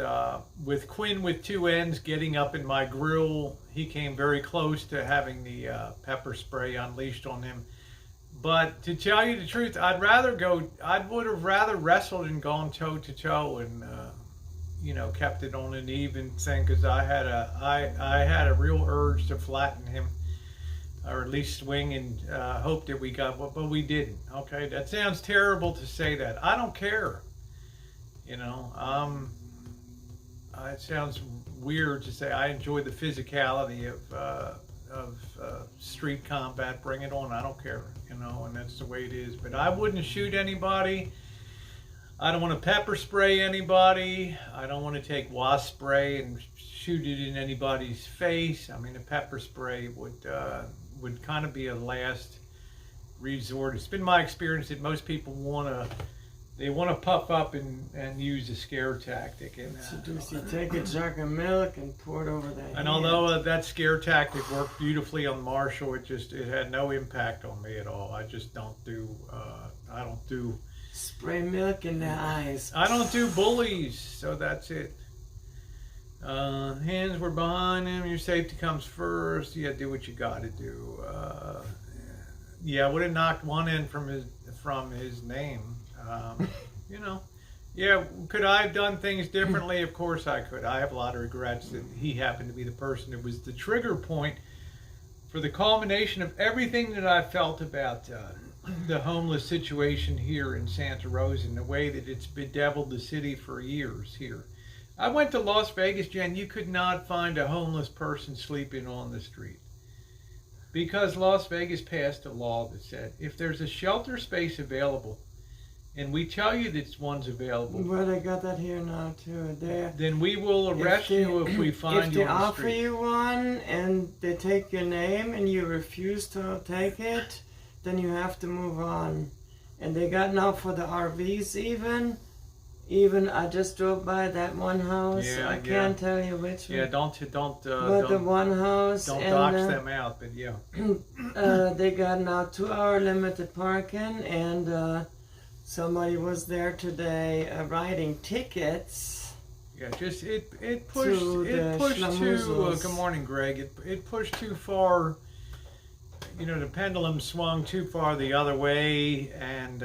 Quinn with two ends getting up in my grill, he came very close to having the pepper spray unleashed on him. But to tell you the truth, I would have rather wrestled and gone toe to toe and kept it on an even thing, because I had a real urge to flatten him, or at least swing and hope that we got, but we didn't. Okay, that sounds terrible to say that. I don't care. It sounds weird to say. I enjoy the physicality of street combat. Bring it on. I don't care. And that's the way it is. But I wouldn't shoot anybody. I don't want to pepper spray anybody. I don't want to take wasp spray and shoot it in anybody's face. I mean, a pepper spray would kind of be a last resort. It's been my experience that most people want to puff up and use a scare tactic. And you take a jug of milk and pour it over their and head. although that scare tactic worked beautifully on Marshall, it had no impact on me at all. I just don't do. I don't do. Spray milk in their eyes. I don't do bullies, so that's it. Hands were behind him. Your safety comes first. Yeah, do what you got to do. Yeah, I would have knocked one in from his name. Yeah, could I have done things differently? Of course I could. I have a lot of regrets that he happened to be the person that was the trigger point for the culmination of everything that I felt about the homeless situation here in Santa Rosa and the way that it's bedeviled the city for years here. I went to Las Vegas, Jen. You could not find a homeless person sleeping on the street, because Las Vegas passed a law that said if there's a shelter space available, and we tell you that one's available, well, they got that here now too. Then we will arrest you if we find you on the street. If they offer you one and they take your name and you refuse to take it, then you have to move on. And they got now for the RVs even I just drove by that one house. Yeah, I can't tell you which one. Yeah, don't. But the one house. Don't dox them out, but yeah. They got now 2-hour limited parking, and somebody was there today writing tickets. Yeah, just it pushed too. Good morning, Greg. It pushed too far. The pendulum swung too far the other way, and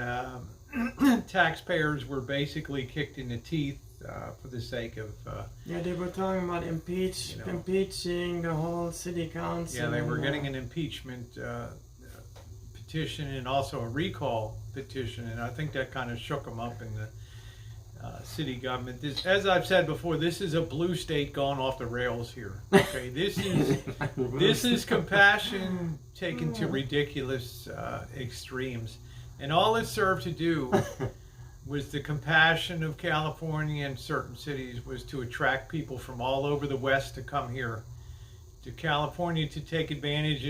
taxpayers were basically kicked in the teeth for the sake of. Yeah, they were talking about impeaching the whole city council. Yeah, they were getting an impeachment petition and also a recall petition, and I think that kind of shook them up in the city government. As I've said before, this is a blue state gone off the rails here. Okay, this is compassion taken to ridiculous extremes, and all it served to do was the compassion of California and certain cities was to attract people from all over the West to come here to California to take advantage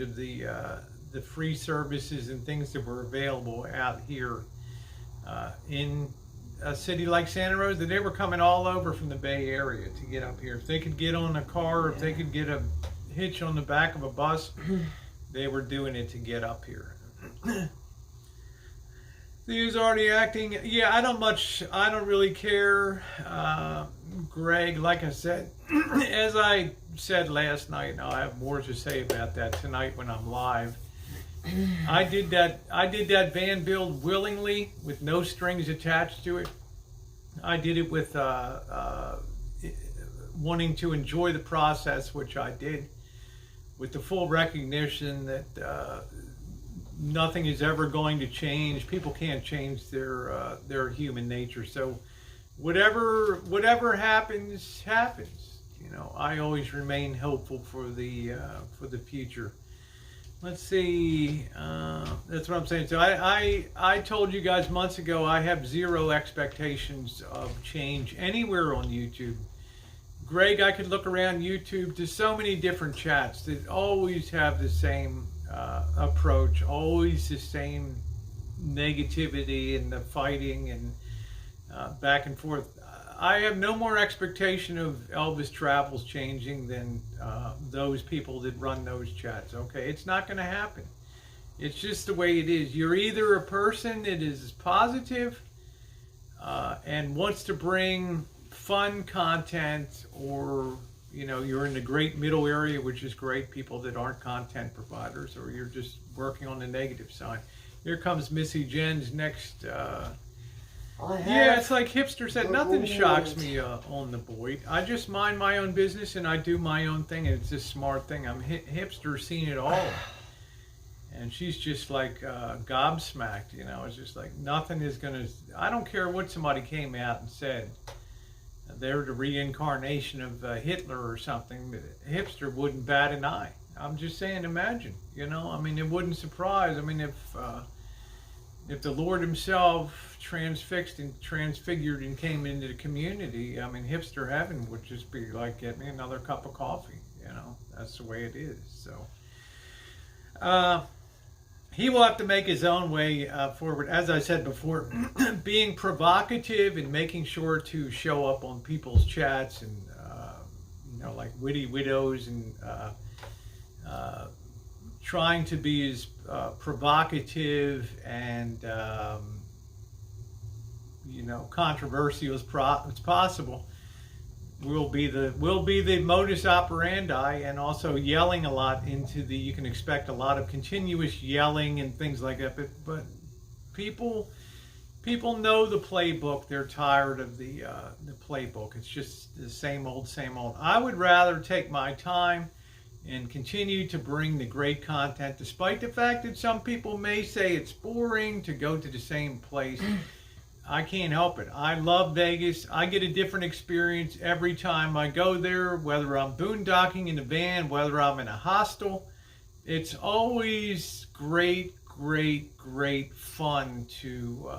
of the free services and things that were available out here in a city like Santa Rosa. They were coming all over from the Bay Area to get up here. If they could get on a car, if they could get a hitch on the back of a bus, they were doing it to get up here. He's already acting. Yeah, I don't really care. Greg, like I said, as I said last night, and I'll have more to say about that tonight when I'm live. I did that van build willingly with no strings attached to it. I did it with wanting to enjoy the process, which I did, with the full recognition that nothing is ever going to change. People can't change their human nature. So whatever happens. I always remain hopeful for the future. Let's see. That's what I'm saying. So I told you guys months ago I have zero expectations of change anywhere on YouTube. Greg, I could look around YouTube to so many different chats that always have the same approach, always the same negativity and the fighting and back and forth. I have no more expectation of Elvis Travels changing than those people that run those chats. Okay, it's not going to happen. It's just the way it is. You're either a person that is positive and wants to bring fun content, or you're in the great middle area, which is great, people that aren't content providers, or you're just working on the negative side. Here comes Missy Jenn's next. Yeah, it's like Hipster said, nothing shocks me on the Boyd. I just mind my own business and I do my own thing, and it's a smart thing. I'm Hipster seen it all. And she's just like gobsmacked, it's just like nothing is going to, I don't care what somebody came out and said. They're the reincarnation of Hitler or something. Hipster wouldn't bat an eye. I'm just saying, imagine, it wouldn't surprise. If the Lord himself transfixed and transfigured and came into the community, hipster heaven would just be like, get me another cup of coffee. That's the way it is. So he will have to make his own way forward. As I said before, being provocative and making sure to show up on people's chats and, like Witty Widows, and trying to be as provocative and, controversial as possible will be the modus operandi, and also yelling a lot into you can expect a lot of continuous yelling and things like that, but people know the playbook. They're tired of the playbook. It's just the same old. I would rather take my time and continue to bring the great content, despite the fact that some people may say it's boring to go to the same place. I can't help it. I love Vegas. I get a different experience every time I go there, whether I'm boondocking in a van, whether I'm in a hostel. It's always great fun to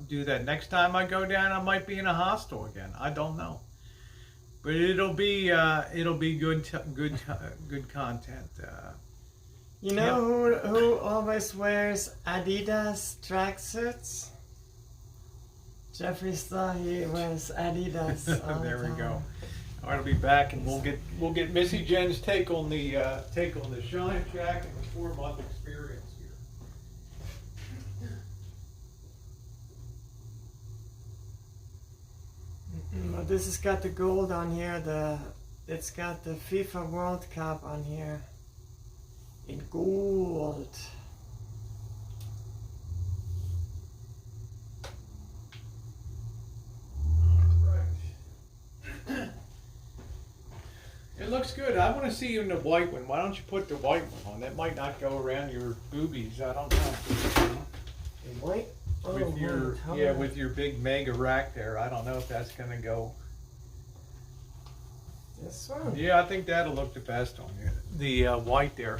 do that. Next time I go down, I might be in a hostel again. I don't know, but it'll be good content. Who always wears Adidas tracksuits? Jeffrey saw he wears Adidas. There we go. All right, I'll be back, and we'll get Missy Jenn's take on the Shine Shack and the 4-month experience here. Well, this has got the gold on here. It's got the FIFA World Cup on here in gold. It looks good. I want to see you in the white one. Why don't you put the white one on? That might not go around your boobies. I don't know. In white? With your big mega rack there. I don't know if that's going to go. This one? Yeah, I think that'll look the best on you. The white there.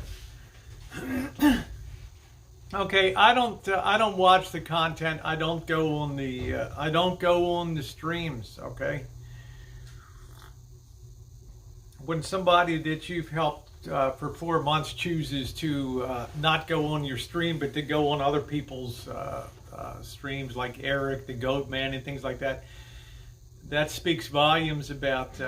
Okay, I don't watch the content. I don't go on the streams. Okay. When somebody that you've helped for 4 months chooses to not go on your stream, but to go on other people's streams, like Eric, the Goat Man, and things like that, that speaks volumes about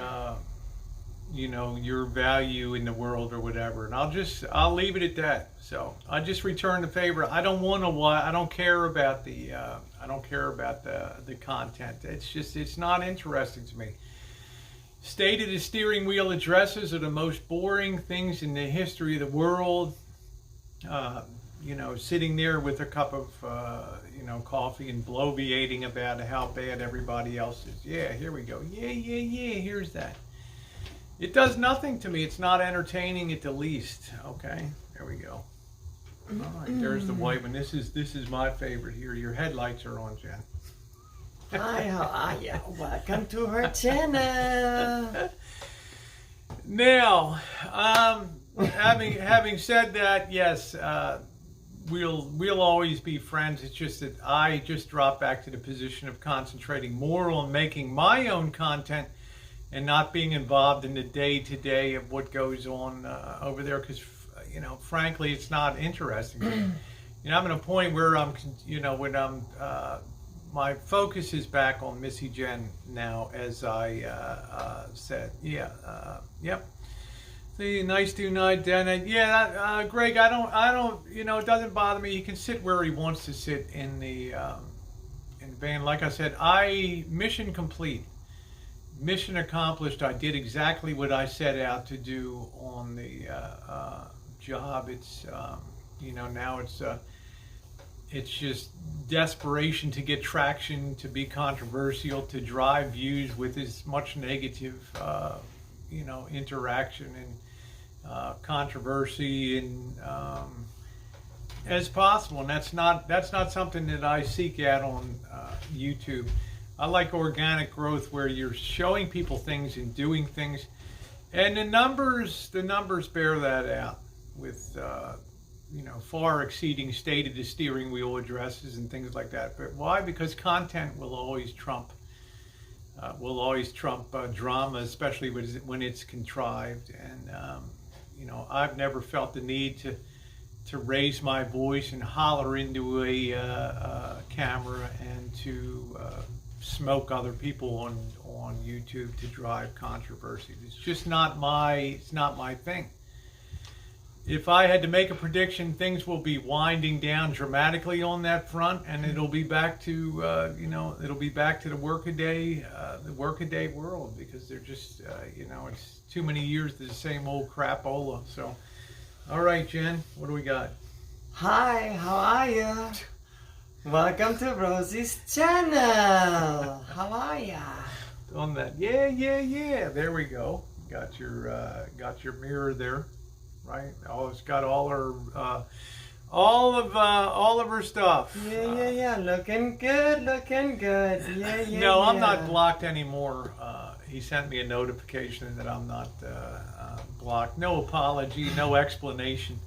your value in the world or whatever. And I'll leave it at that. So I just return the favor. I don't care about the content. It's not interesting to me. State of the steering wheel addresses are the most boring things in the history of the world. Sitting there with a cup of, coffee and bloviating about how bad everybody else is. Yeah, here we go. Yeah, here's that. It does nothing to me. It's not entertaining at the least. Okay, there we go. All right, there's the white one. This is my favorite here. Your headlights are on, Jen. Hi, welcome to her channel. Now, having said that, yes, we'll always be friends. It's just that I just dropped back to the position of concentrating more on making my own content and not being involved in the day-to-day of what goes on over there, because frankly, it's not interesting to me. I'm at a point where I'm, when I'm my focus is back on Missy Jenn now, as I said. Yeah, yep. See, nice to night, Dan. Yeah, Greg. I don't. You know, it doesn't bother me. He can sit where he wants to sit in the van. Like I said, mission complete, mission accomplished. I did exactly what I set out to do on the job. It's you know, now it's just desperation to get traction, to be controversial, to drive views with as much negative, you know, interaction and controversy and as possible. And that's not something that I seek out on YouTube. I like organic growth where you're showing people things and doing things, and the numbers bear that out with you know, far exceeding state of the steering wheel addresses and things like that. But why? Because content will always trump drama, especially when it's contrived. And you know, I've never felt the need to raise my voice and holler into a camera and to smoke other people on YouTube to drive controversy. It's just not my thing. If I had to make a prediction, things will be winding down dramatically on that front, and it'll be back to you know, it'll be back to the workaday world, because they're just you know, it's too many years of the same old crapola. So, all right, Jen, what do we got? Hi, how are you? Welcome to Rosie's channel. How are ya? On that, yeah. There we go. Got your mirror there. Right. Oh, it's got all of her stuff. Yeah. Looking good. Yeah. No, I'm not blocked anymore. He sent me a notification that I'm not blocked. No apology, no explanation.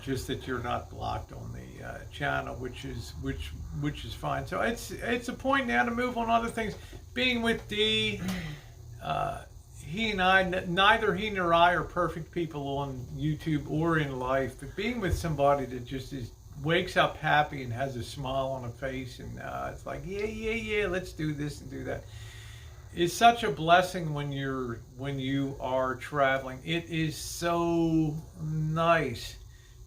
Just that you're not blocked on the channel, which is fine. So it's a point now to move on other things. Being with Dee. He and I, neither he nor I are perfect people on YouTube or in life, but being with somebody that just wakes up happy and has a smile on her face, and it's like, yeah, let's do this and do that, is such a blessing when you are traveling. It is so nice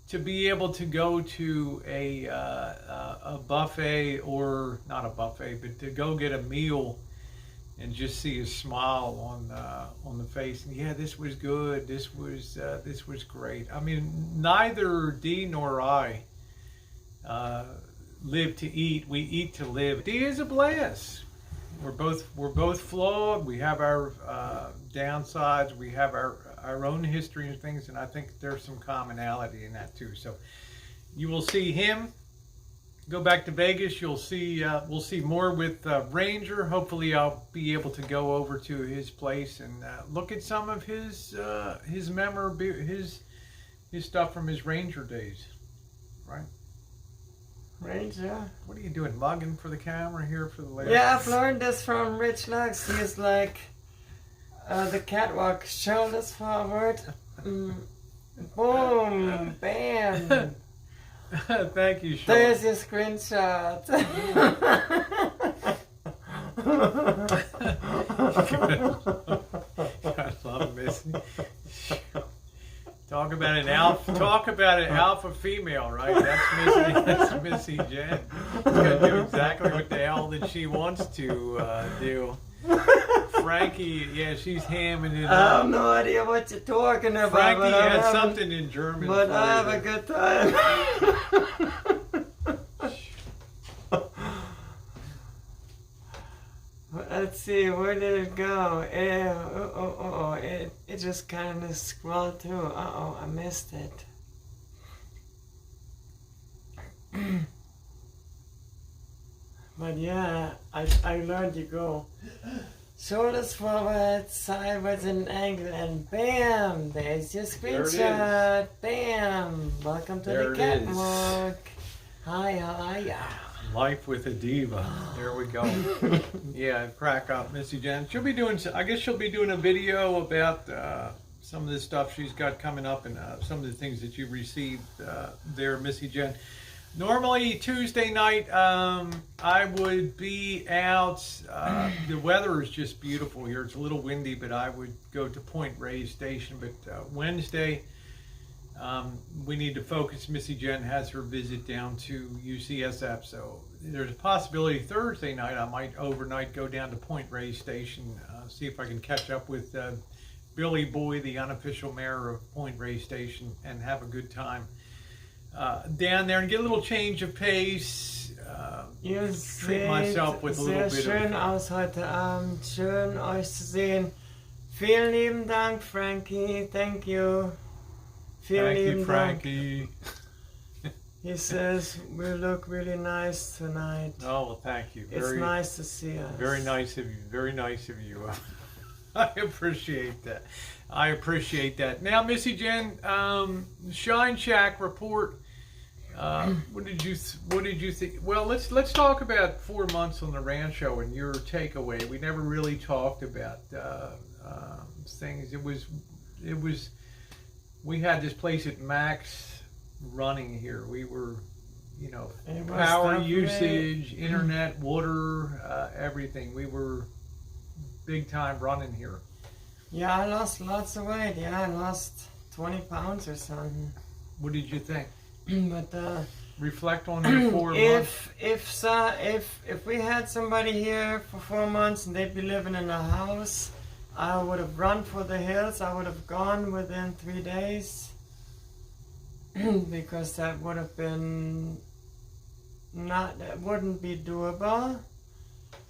to be able to go to a buffet, or not a buffet, but to go get a meal and just see a smile on the face. And yeah, this was good. This was great. I mean, neither Dee nor I live to eat. We eat to live. Dee is a blast. We're both flawed. We have our downsides. We have our own history and things. And I think there's some commonality in that too. So you will see him. Go back to Vegas. You'll see. We'll see more with Ranger. Hopefully, I'll be able to go over to his place and look at some of his stuff from his Ranger days. Right? Ranger. What are you doing? Mugging for the camera here for the last? Yeah, I've learned this from Rich Lux. He's like the catwalk, shoulders forward, boom, bam. Thank you, Sean. There's your screenshot. I love Missy. Talk about an alpha female, right? That's Missy Jenn. She's gonna do exactly what the hell that she wants to do. Frankie, yeah, she's hamming it up. I have no idea what you're talking about. Frankie had something in German. But I have a good time. Let's see, where did it go? It just kind of scrolled through. I missed it. But yeah, I learned you go shoulders forward, sideways and angle, and bam, there's your screenshot. Bam, welcome to the catwalk. Hi, how are ya? Life with a diva. There we go. Yeah, crack up, Missy Jenn. She'll be doing. I guess she'll be doing a video about some of the stuff she's got coming up and some of the things that you received there, Missy Jenn. Normally Tuesday night, I would be out. The weather is just beautiful here. It's a little windy, but I would go to Point Reyes Station. But Wednesday, we need to focus. Missy Jenn has her visit down to UCSF, so there's a possibility Thursday night I might overnight go down to Point Reyes Station, see if I can catch up with Billy Boy, the unofficial mayor of Point Reyes Station, and have a good time down there and get a little change of pace. Treat myself with a little bit schön of aus heute Abend. Schön euch zu sehen. Vielen lieben Dank, Frankie. Thank you. Vielen Thank you, lieben Frankie. Dank. He says we look really nice tonight. Oh, well, thank you. It's nice to see us. Very nice of you. Very nice of you. I appreciate that. I appreciate that. Now, Missy Jenn, Shine Shack report. What did you think? Well, let's talk about 4 months on the Rancho and your takeaway. We never really talked about things. It was. We had this place at Max running here. We were, power usage, internet, water, everything. We were big time running here. Yeah, I lost lots of weight. Yeah, I lost 20 pounds or something. What did you think? But reflect on your 4 months. If we had somebody here for 4 months and they'd be living in a house, I would have run for the hills. I would have gone within 3 days because that would have been that wouldn't be doable.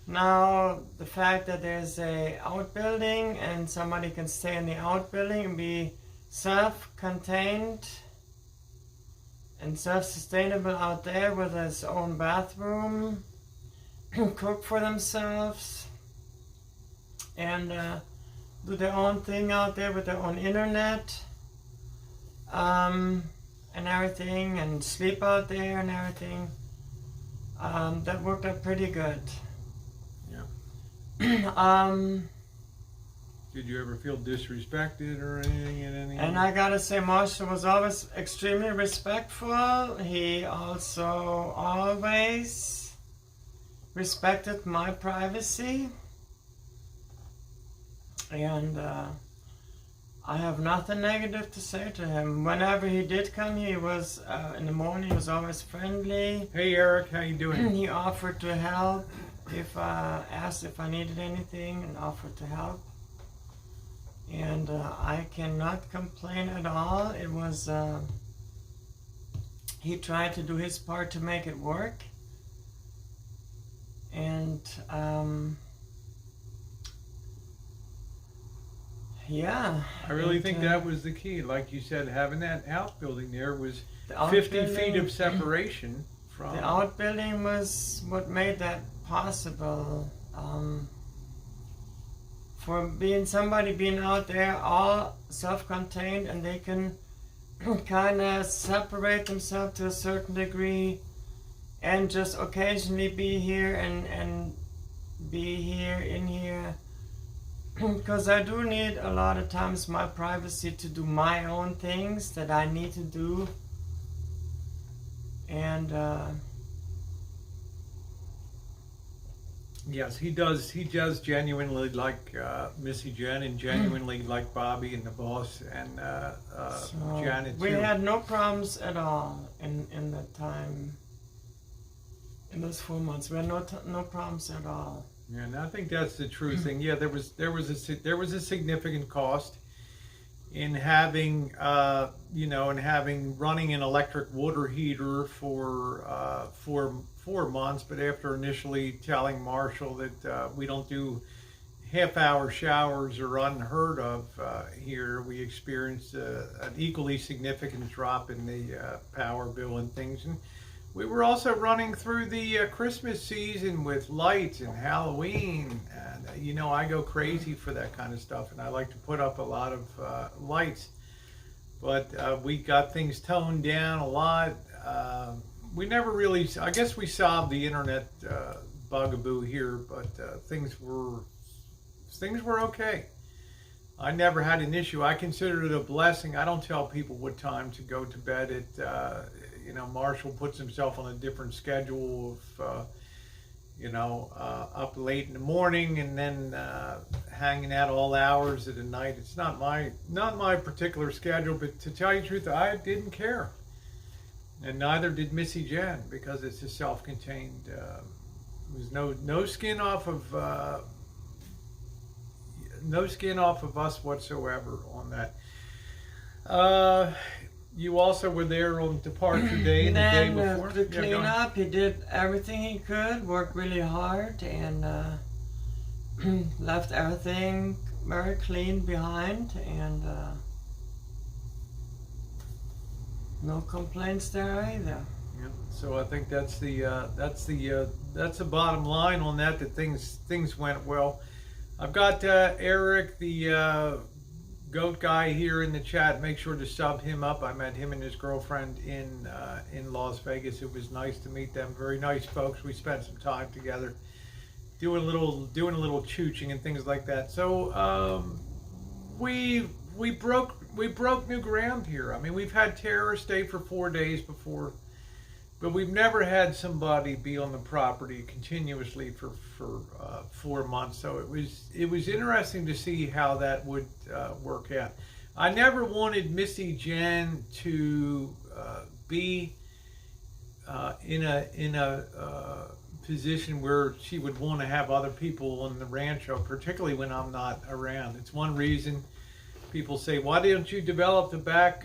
Now the fact that there's a outbuilding and somebody can stay in the outbuilding and be self-contained and self-sustainable out there with his own bathroom, cook for themselves, and do their own thing out there with their own internet and everything, and sleep out there and everything. That worked out pretty good. Yeah. Did you ever feel disrespected or anything in any? And I gotta say, Marshall was always extremely respectful. He also always respected my privacy. And I have nothing negative to say to him. Whenever he did come, he was, in the morning, he was always friendly. Hey Eric, how you doing? He offered to help if asked if I needed anything, and offered to help. And I cannot complain at all. It was, he tried to do his part to make it work. And, yeah. I really think that was the key. Like you said, having that outbuilding there was the 50 feet of separation from... The outbuilding was what made that possible. For somebody being out there all self-contained, and they can kind of separate themselves to a certain degree and just occasionally be here and be here in here. Because I do need a lot of times my privacy to do my own things that I need to do. And yes, he does. He does genuinely like Missy Jenn, and genuinely like Bobby and the boss and so Janet we too. had no problems at all in that time. In those 4 months, we had no problems at all. Yeah, and I think that's the true thing. Yeah, there was a significant cost in having running an electric water heater for 4 months. But after initially telling Marshall that we don't do half-hour showers are unheard of here, we experienced an equally significant drop in the power bill and things. And we were also running through the Christmas season with lights and Halloween, and I go crazy for that kind of stuff, and I like to put up a lot of lights. But we got things toned down a lot. We never really, I guess we solved the internet bugaboo here, but things were okay. I never had an issue. I considered it a blessing. I don't tell people what time to go to bed at Marshall puts himself on a different schedule of, up late in the morning and then hanging out all hours of the night. It's not my particular schedule, but to tell you the truth, I didn't care. And neither did Missy Jenn, because it's a self-contained, it was no skin off of us whatsoever on that. You also were there on departure day and the day before. To clean up, he did everything he could, worked really hard, and left everything very clean behind, and no complaints there either. Yeah. So I think that's the bottom line on that. That things went well. I've got Eric, the goat guy, here in the chat. Make sure to sub him up. I met him and his girlfriend in Las Vegas. It was nice to meet them. Very nice folks. We spent some time together, doing a little chooching and things like that. So we broke new ground here. I mean, we've had terrorists stay for 4 days before, but we've never had somebody be on the property continuously for 4 months. So it was interesting to see how that would work out. I never wanted Missy Jenn to be in a position where she would want to have other people on the Rancho, particularly when I'm not around. It's one reason people say, why don't you develop the back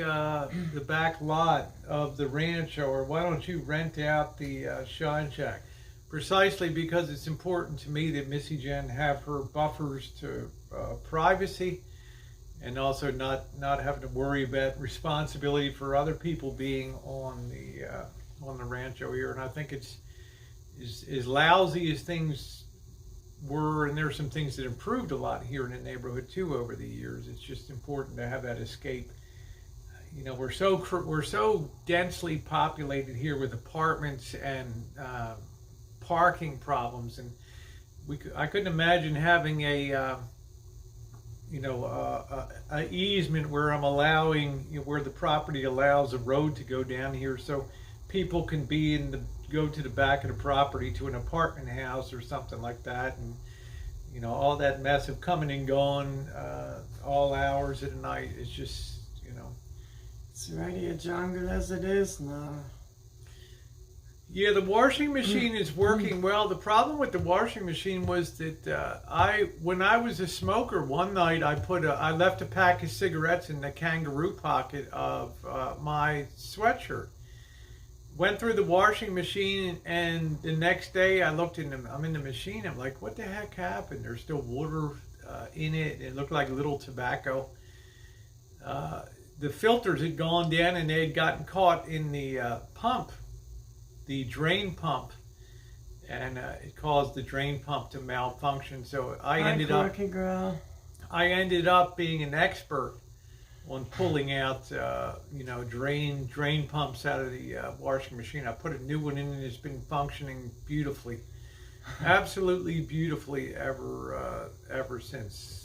lot of the Rancho, or why don't you rent out the Shine Shack? Precisely because it's important to me that Missy Jenn have her buffers to privacy, and also not having to worry about responsibility for other people being on the Rancho here. And I think it's as lousy as things were, and there are some things that improved a lot here in the neighborhood too over the years. It's just important to have that escape. We're so densely populated here with apartments and parking problems, and I couldn't imagine having a easement where I'm allowing, where the property allows a road to go down here, so people can go to the back of the property to an apartment house or something like that, and all that mess of coming and going all hours of the night is just it's already a jungle as it is now. Yeah, the washing machine is working well. The problem with the washing machine was that when I was a smoker, one night I left a pack of cigarettes in the kangaroo pocket of my sweatshirt. Went through the washing machine, and the next day I'm in the machine. I'm like, what the heck happened? There's still water in it. It looked like little tobacco. The filters had gone down, and they had gotten caught in the pump, the drain pump, and it caused the drain pump to malfunction. So I ended up being an expert on pulling out, drain pumps out of the washing machine. I put a new one in, and it's been functioning beautifully, absolutely beautifully ever since.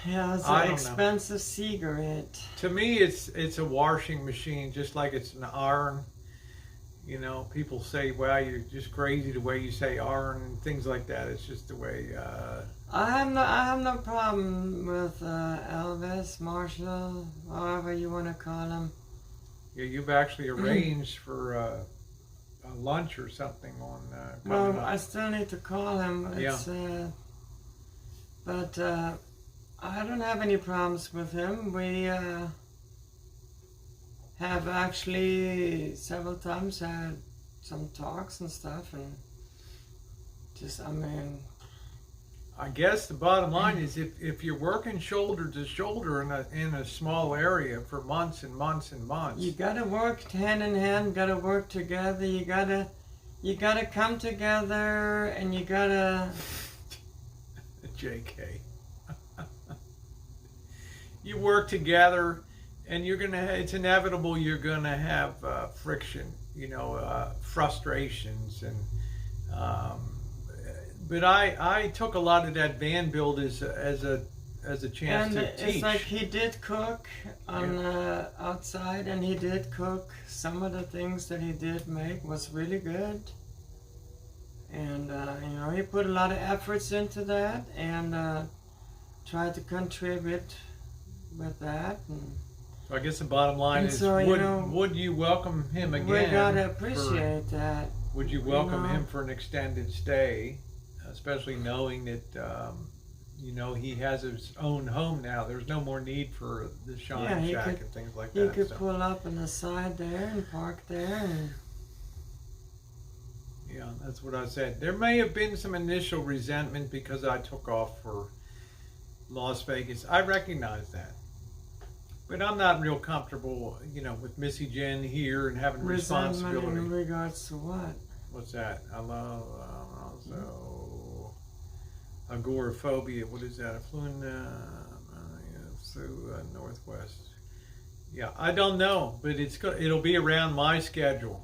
Yeah, it's an expensive cigarette. To me, it's a washing machine, just like it's an iron. People say, "Well, you're just crazy the way you say iron," and things like that. It's just the way. I have no problem with Elvis, Marshall, however you want to call him. Yeah, you've actually arranged for a lunch or something on. Well, I still need to call him. But I don't have any problems with him. We have actually several times had some talks and stuff, and I guess the bottom line is if you're working shoulder to shoulder in a small area for months and months and months, you gotta work hand in hand. Gotta work together. You gotta come together, and you gotta. JK. You work together, and it's inevitable you're gonna have friction, frustrations, and but I took a lot of that van build as as a chance And to teach. it's like he did cook on outside, and he did cook. Some of the things that he did make was really good. And, he put a lot of efforts into that and tried to contribute with that. And So I guess the bottom line is, so, would you welcome him again? we gotta appreciate that. Would you welcome him for an extended stay, especially knowing that, he has his own home now. There's no more need for the shine shack and things like that. He could pull up on the side there and park there. And yeah, that's what I said. There may have been some initial resentment because I took off for Las Vegas. I recognize that. But I'm not real comfortable, with Missy Jenn here and having responsibility. Resentment in regards to what? What's that? I love agoraphobia. What is that? I flew in through Northwest. Yeah, I don't know, but it'll be around my schedule.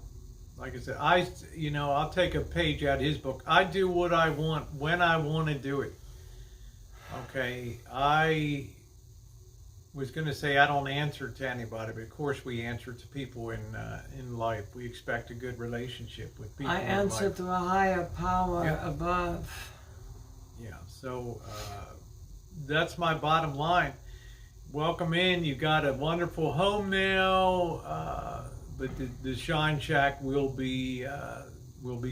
Like I said, I'll take a page out of his book. I do what I want when I want to do it. Okay, I was going to say I don't answer to anybody, but of course we answer to people in life. We expect a good relationship with people. I answer to a higher power above. Yeah, so that's my bottom line. Welcome in. You got a wonderful home now, but the Shine Shack will be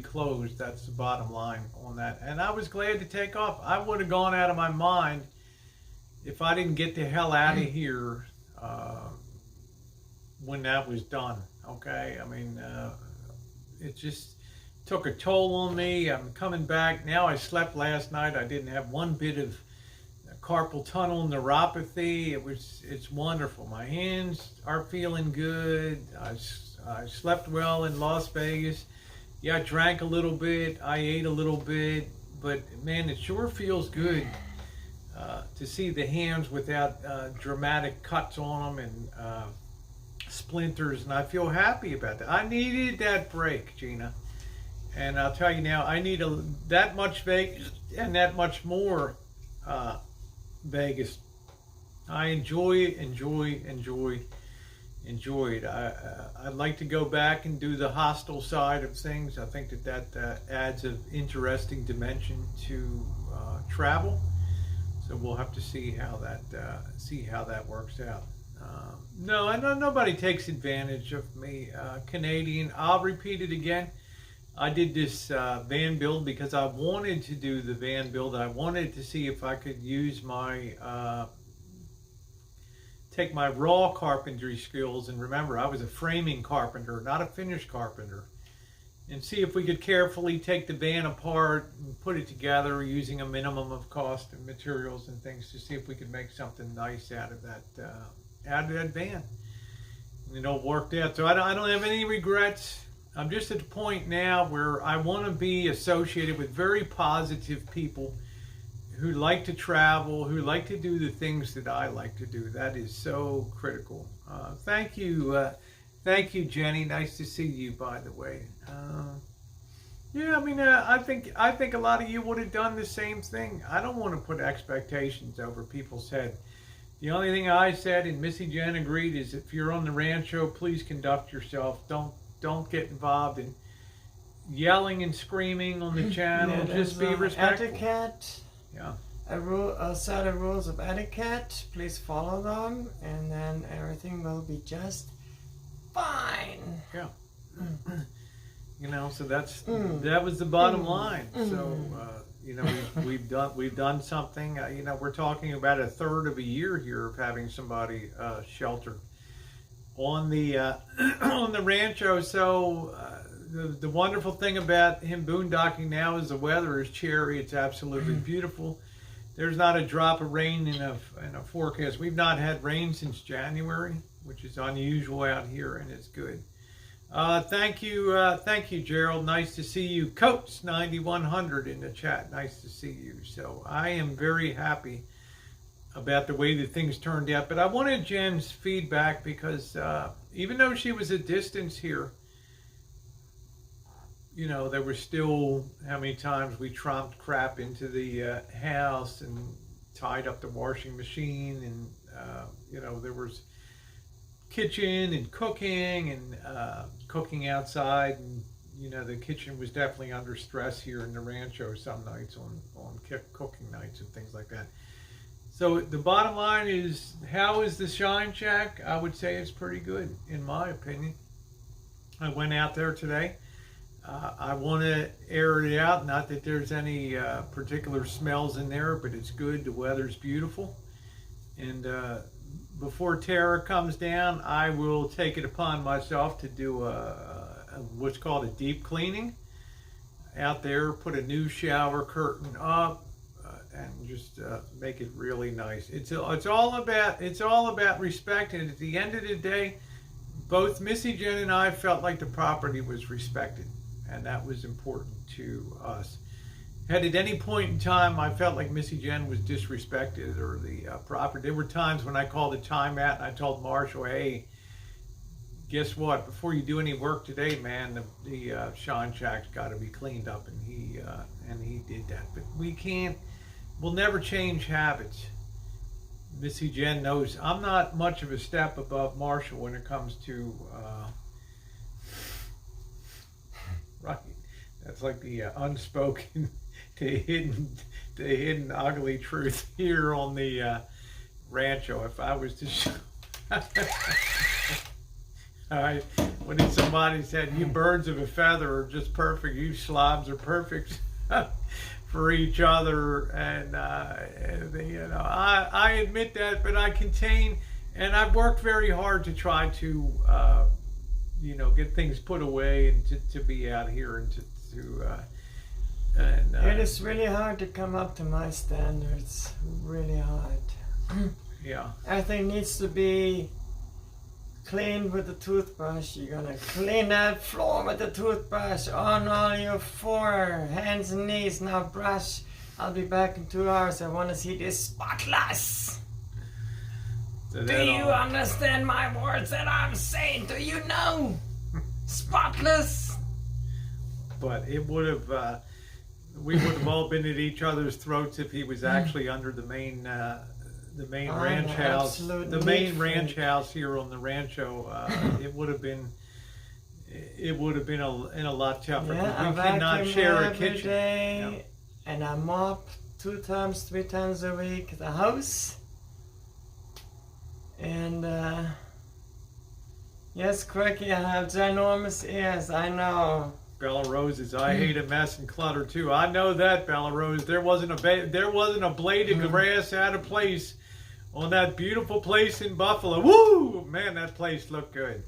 closed. That's the bottom line on that. And I was glad to take off. I would have gone out of my mind if I didn't get the hell out of here when that was done. Okay, I mean, it just took a toll on me. I'm coming back now. I slept last night. I didn't have one bit of carpal tunnel neuropathy. It's wonderful. My hands are feeling good. I slept well in Las Vegas. Yeah, I drank a little bit. I ate a little bit, but man, it sure feels good to see the hands without dramatic cuts on them and splinters, and I feel happy about that. I needed that break, Gina. And I'll tell you now, I need that much Vegas and that much more Vegas. I enjoy it. I'd like to go back and do the hostel side of things. I think that adds an interesting dimension to travel. So we'll have to see how that works out. No, I know nobody takes advantage of me. Canadian. I'll repeat it again. I did this van build because I wanted to do the van build. I wanted to see if I could use take my raw carpentry skills, and remember, I was a framing carpenter, not a finished carpenter, and see if we could carefully take the van apart and put it together using a minimum of cost and materials and things to see if we could make something nice out of that van. And it all worked out. So I don't have any regrets. I'm just at the point now where I want to be associated with very positive people who like to travel, who like to do the things that I like to do. That is so critical. Thank you, Jenny. Nice to see you, by the way. Yeah, I mean, I think a lot of you would have done the same thing. I don't want to put expectations over people's head. The only thing I said, and Missy Jenn agreed, is if you're on the Rancho, please conduct yourself. Don't get involved in yelling and screaming on the channel. Yeah, just be respectful. Etiquette. Yeah. A set of rules of etiquette. Please follow them, and then everything will be just fine. Yeah. So that was the bottom line. So we've done something. We're talking about a third of a year here of having somebody sheltered on the on the Rancho. So the wonderful thing about him boondocking now is the weather is cherry. It's absolutely beautiful. There's not a drop of rain in a forecast. We've not had rain since January, which is unusual out here, and it's good. Thank you, Gerald. Nice to see you. Coates 9100 in the chat. Nice to see you. So I am very happy about the way that things turned out. But I wanted Jenn's feedback because even though she was a distance here, there were still how many times we tromped crap into the house and tied up the washing machine, and there was kitchen and cooking outside, and the kitchen was definitely under stress here in the Rancho some nights on cooking nights and things like that. So the bottom line is, how is the Shine Shack? I would say it's pretty good, in my opinion. I went out there today. I want to air it out. Not that there's any particular smells in there, but it's good. The weather's beautiful. And before Tara comes down, I will take it upon myself to do what's called a deep cleaning out there. Put a new shower curtain up. And just make it really nice. It's all about respect. And at the end of the day, both Missy, Jenn, and I felt like the property was respected, and that was important to us. Had at any point in time I felt like Missy, Jenn was disrespected, or the property, there were times when I called a timeout and I told Marshall, "Hey, guess what? Before you do any work today, man, the Shine Shack's got to be cleaned up," and he did that. But we'll never change habits. Missy, Jenn knows I'm not much of a step above Marshall when it comes to right. That's like the unspoken, the hidden ugly truth here on the Rancho. If I was to show, when somebody said, "You birds of a feather are just perfect. You slobs are perfect." For each other, and I admit that, but I contain, and I've worked very hard to try to get things put away, and to be out here, and it is really hard to come up to my standards. Really hard. Yeah, everything needs to be cleaned with the toothbrush. You're gonna clean that floor with the toothbrush on all your 4 hands and knees. Now brush. I'll be back in 2 hours. I want to see this spotless. Do you understand my words that I'm saying? Do you know? Spotless. But it would have, we would have all been at each other's throats if he was actually under the main ranch house, ranch house here on the Rancho. It would have been in a lot tougher. Yeah, we cannot share a kitchen. Day, and I mop 2 times, 3 times a week the house. And yes, Quirky, I have ginormous ears. I know. Bella Rose's, I hate a mess and clutter too. I know that, Bella Rose. There wasn't a blade of grass out of place on that beautiful place in Buffalo. Woo! Man, that place looked good.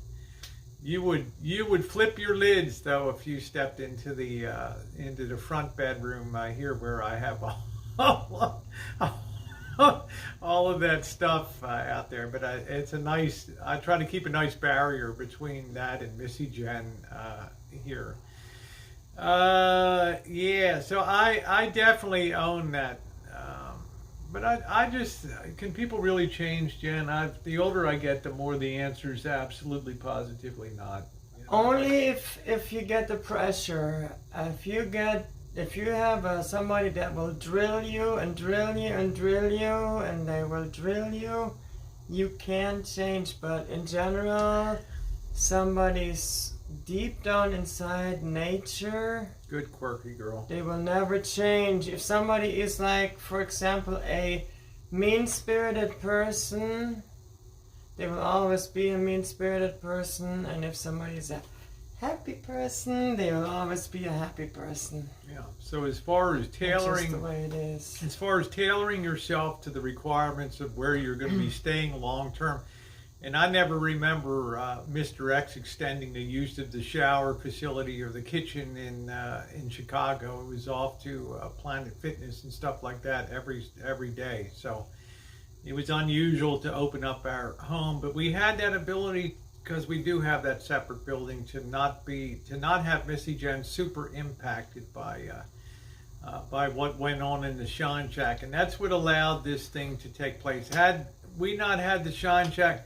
You would flip your lids though if you stepped into the front bedroom here, where I have all of that stuff out there. But I try to keep a nice barrier between that and Missy, Jenn here. Yeah, so I definitely own that. But I just, can people really change, Jenn? The older I get, the more the answer is absolutely, positively not. Only if you get the pressure. If you have somebody that will drill you and drill you and drill you, and they will drill you, you can change. But in general, somebody's deep down inside nature, good quirky girl, they will never change. If somebody is like, for example, a mean-spirited person, they will always be a mean-spirited person. And if somebody is a happy person, they will always be a happy person. Yeah. So as far as tailoring, that's just the way it is. As far as tailoring yourself to the requirements of where you're going to be staying long term. And I never remember Mr. X extending the use of the shower facility or the kitchen in Chicago. It was off to Planet Fitness and stuff like that every day. So it was unusual to open up our home, but we had that ability, because we do have that separate building, to not have Missy Jenn super impacted by what went on in the Shine Shack, and that's what allowed this thing to take place. Had we not had the Shine Shack,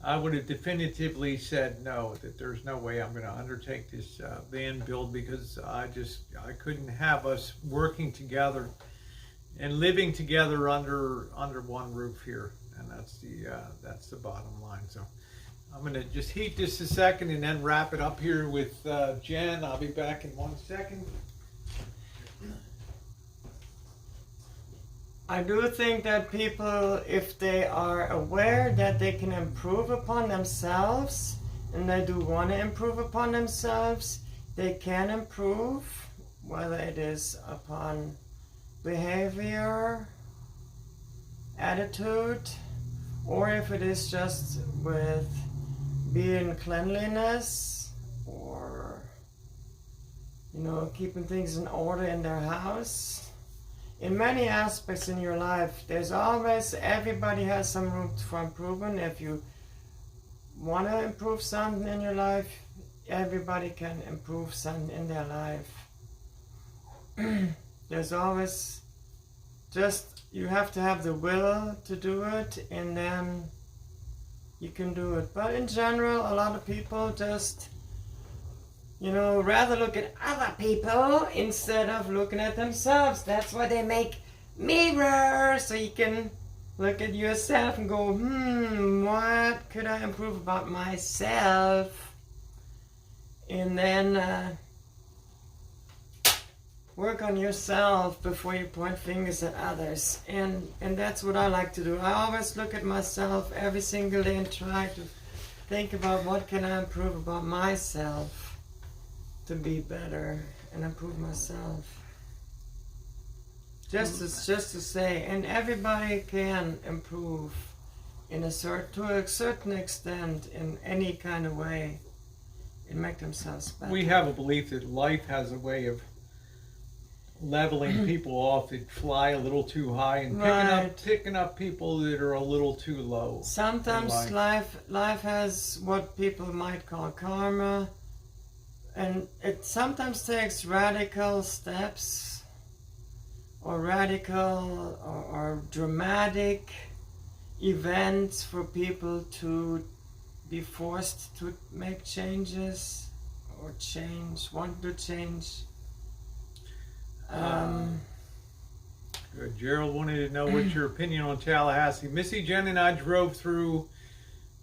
I would have definitively said no, that there's no way I'm going to undertake this van build, because I couldn't have us working together and living together under one roof here, and that's the bottom line. So I'm gonna just heat this a second and then wrap it up here with Jen. I'll be back in 1 second. I do think that people, if they are aware that they can improve upon themselves, and they do want to improve upon themselves, they can improve, whether it is upon behavior, attitude, or if it is just with being cleanliness, or, you know, keeping things in order in their house. In many aspects in your life, there's always, everybody has some room for improvement. If you want to improve something in your life, everybody can improve something in their life. There's always, just, you have to have the will to do it, and then you can do it. But in general, a lot of people just, you know, rather look at other people instead of looking at themselves. That's why they make mirrors, so you can look at yourself and go, what could I improve about myself? And then work on yourself before you point fingers at others. And that's what I like to do. I always look at myself every single day and try to think about what can I improve about myself to be better and improve myself. Just to say, and everybody can improve to a certain extent in any kind of way and make themselves better. We have a belief that life has a way of leveling people off that fly a little too high and picking up people that are a little too low. Sometimes life has what people might call karma. And it sometimes takes radical steps or radical or dramatic events for people to be forced to make changes or want to change. Good. Gerald wanted to know what's your opinion on Tallahassee. Missy, Jenn, and I drove through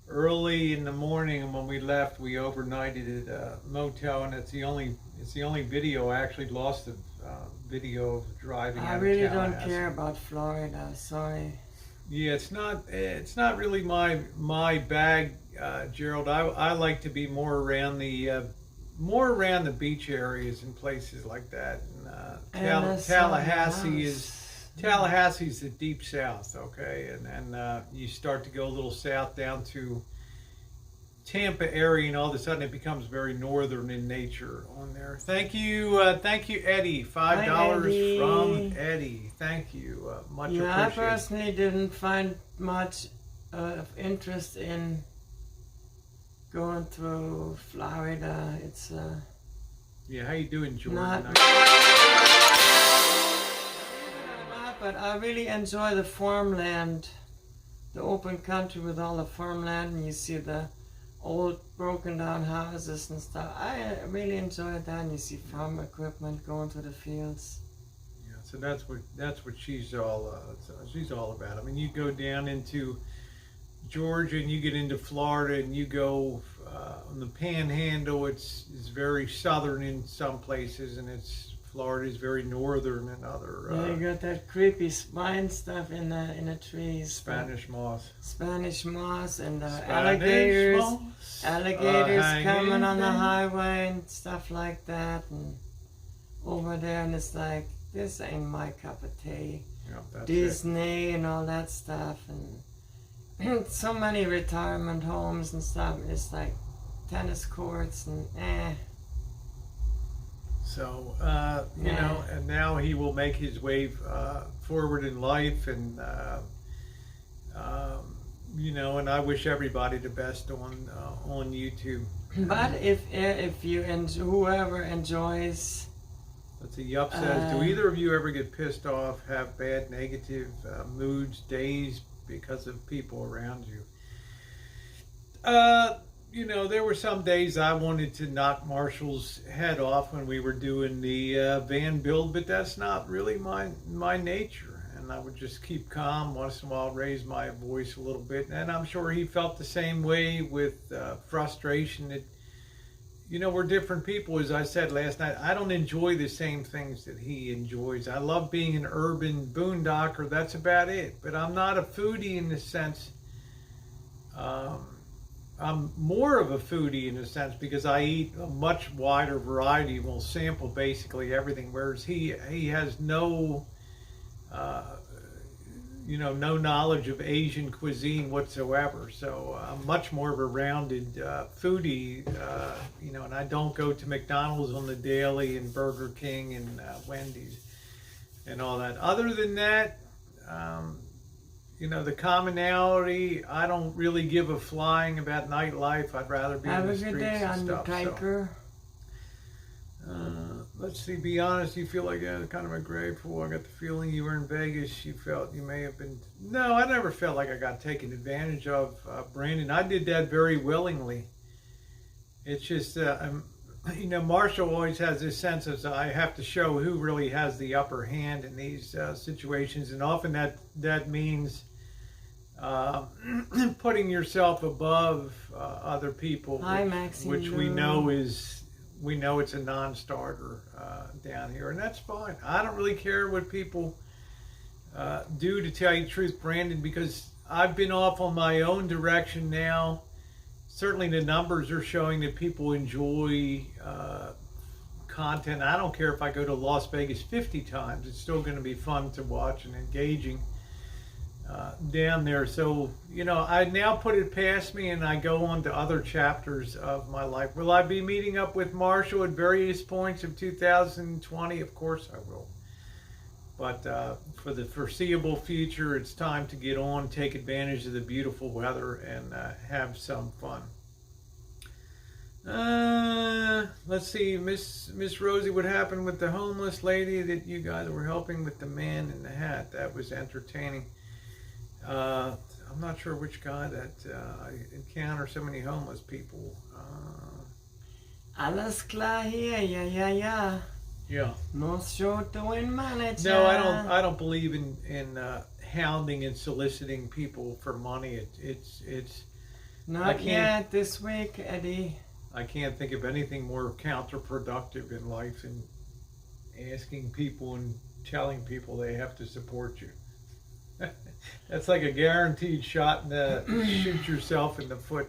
early in the morning, and when we left, we overnighted at a motel, and it's the only video. I actually lost the video of driving. I really don't care about Florida. Sorry. Yeah, it's not really my bag, Gerald. I like to be more around the beach areas and places like that. And Tallahassee's the deep south, okay, and then you start to go a little south down to Tampa area, and all of a sudden it becomes very northern in nature on there. Thank you, Eddie. $5 from Eddie. Thank you, much appreciated. I personally didn't find much of interest in going through Florida. It's yeah. How you doing, Jordan? But I really enjoy the farmland, the open country with all the farmland, and you see the old broken down houses and stuff. I really enjoy that, and you see farm equipment going to the fields. Yeah, so that's what she's all about. I mean, you go down into Georgia and you get into Florida and you go on the Panhandle. It's very southern in some places, and Florida is very northern in other. Yeah, you got that creepy spine stuff in the trees. Spanish moss. Spanish moss and alligators coming on the highway and stuff like that, and over there, and it's like, this ain't my cup of tea. Yeah, that's Disney and all that stuff, and so many retirement homes and stuff. It's like tennis courts and So, you know, and now he will make his way forward in life, and you know, and I wish everybody the best on YouTube. But if you whoever enjoys. Let's see, Yup says, do either of you ever get pissed off, have bad negative moods, days because of people around you? You know, there were some days I wanted to knock Marshall's head off when we were doing the van build, but that's not really my nature. and I would just keep calm. Once in a while, raise my voice a little bit, and I'm sure he felt the same way with frustration. That, you know, we're different people. As I said last night, I don't enjoy the same things that he enjoys. I love being an urban boondocker. That's about it. But I'm not a foodie in the sense. I'm more of a foodie in a sense because I eat a much wider variety. Will sample basically everything, whereas he has no, you know, no knowledge of Asian cuisine whatsoever. So I'm much more of a rounded foodie, you know, and I don't go to McDonald's on the daily and Burger King and Wendy's and all that. Other than that, you know, the commonality, I don't really give a flying about nightlife. I'd rather be in the streets and stuff. Undertaker. Let's see, be honest, you feel like kind of a grateful. I got the feeling you were in Vegas. You felt you may have been. No, I never felt like I got taken advantage of, Brandon. I did that very willingly. It's just, you know, Marshall always has this sense of I have to show who really has the upper hand in these situations, and often that means putting yourself above other people, which we know it's a non-starter down here, and that's fine. I don't really care what people do, to tell you the truth, Brandon, because I've been off on my own direction now. Certainly the numbers are showing that people enjoy content. I don't care if I go to Las Vegas 50 times. It's still going to be fun to watch and engaging down there. So, you know, I now put it past me and I go on to other chapters of my life. Will I be meeting up with Marshall at various points of 2020? Of course I will. But for the foreseeable future, it's time to get on, take advantage of the beautiful weather, and have some fun. Let's see, Miss Rosie, what happened with the homeless lady that you guys were helping with the man in the hat? That was entertaining. I'm not sure which guy that I encounter so many homeless people. Alles klar hier, ja. Yeah. Most short to win manager. No, I don't believe in hounding and soliciting people for money. It's not yet this week, Eddie. I can't think of anything more counterproductive in life than asking people and telling people they have to support you. That's like a guaranteed shot in the shoot yourself in the foot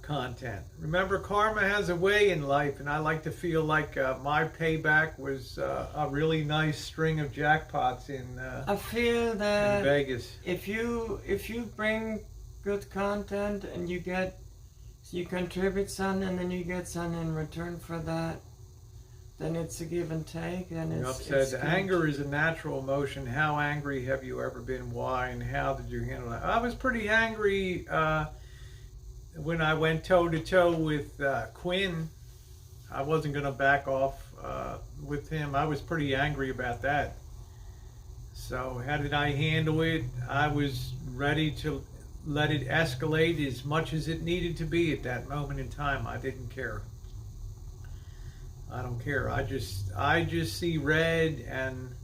content. Remember, karma has a way in life, and I like to feel like my payback was a really nice string of jackpots in I feel that in Vegas. If you bring good content and you contribute some and then you get some in return for that, then it's a give and take. And it's anger is a natural emotion. How angry have you ever been? Why? And how did you handle it? I was pretty angry when I went toe-to-toe with Quinn. I wasn't going to back off with him. I was pretty angry about that. So how did I handle it? I was ready to let it escalate as much as it needed to be at that moment in time. I didn't care. I don't care. I just see red, and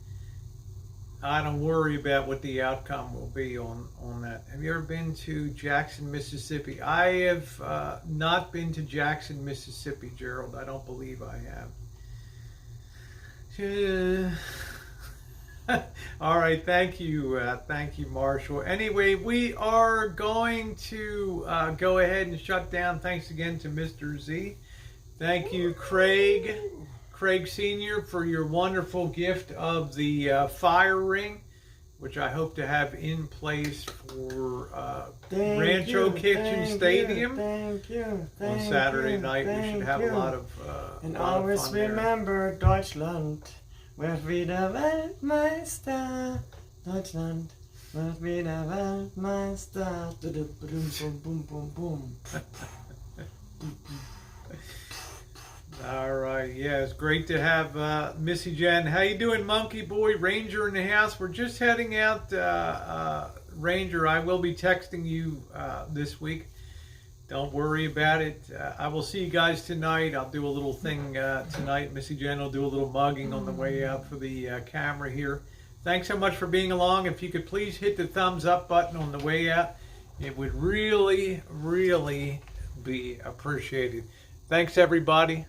I don't worry about what the outcome will be on that. Have you ever been to Jackson, Mississippi? I have not been to Jackson, Mississippi, Gerald. I don't believe I have. All right, thank you, Marshall. Anyway, we are going to go ahead and shut down. Thanks again to Mr. Z. Thank you, Craig Sr., for your wonderful gift of the fire ring, which I hope to have in place for Rancho Kitchen Stadium. Thank you. On Saturday night, we should have a lot of and always remember, Deutschland wird wieder Weltmeister. Deutschland wird wieder Weltmeister. Boom, boom, boom, boom. All right, yeah, it's great to have Missy, Jenn. How you doing, Monkey Boy? Ranger in the house. We're just heading out, Ranger. I will be texting you this week. Don't worry about it. I will see you guys tonight. I'll do a little thing tonight. Missy Jenn will do a little mugging on the way out for the camera here. Thanks so much for being along. If you could please hit the thumbs up button on the way out, it would really, really be appreciated. Thanks, everybody.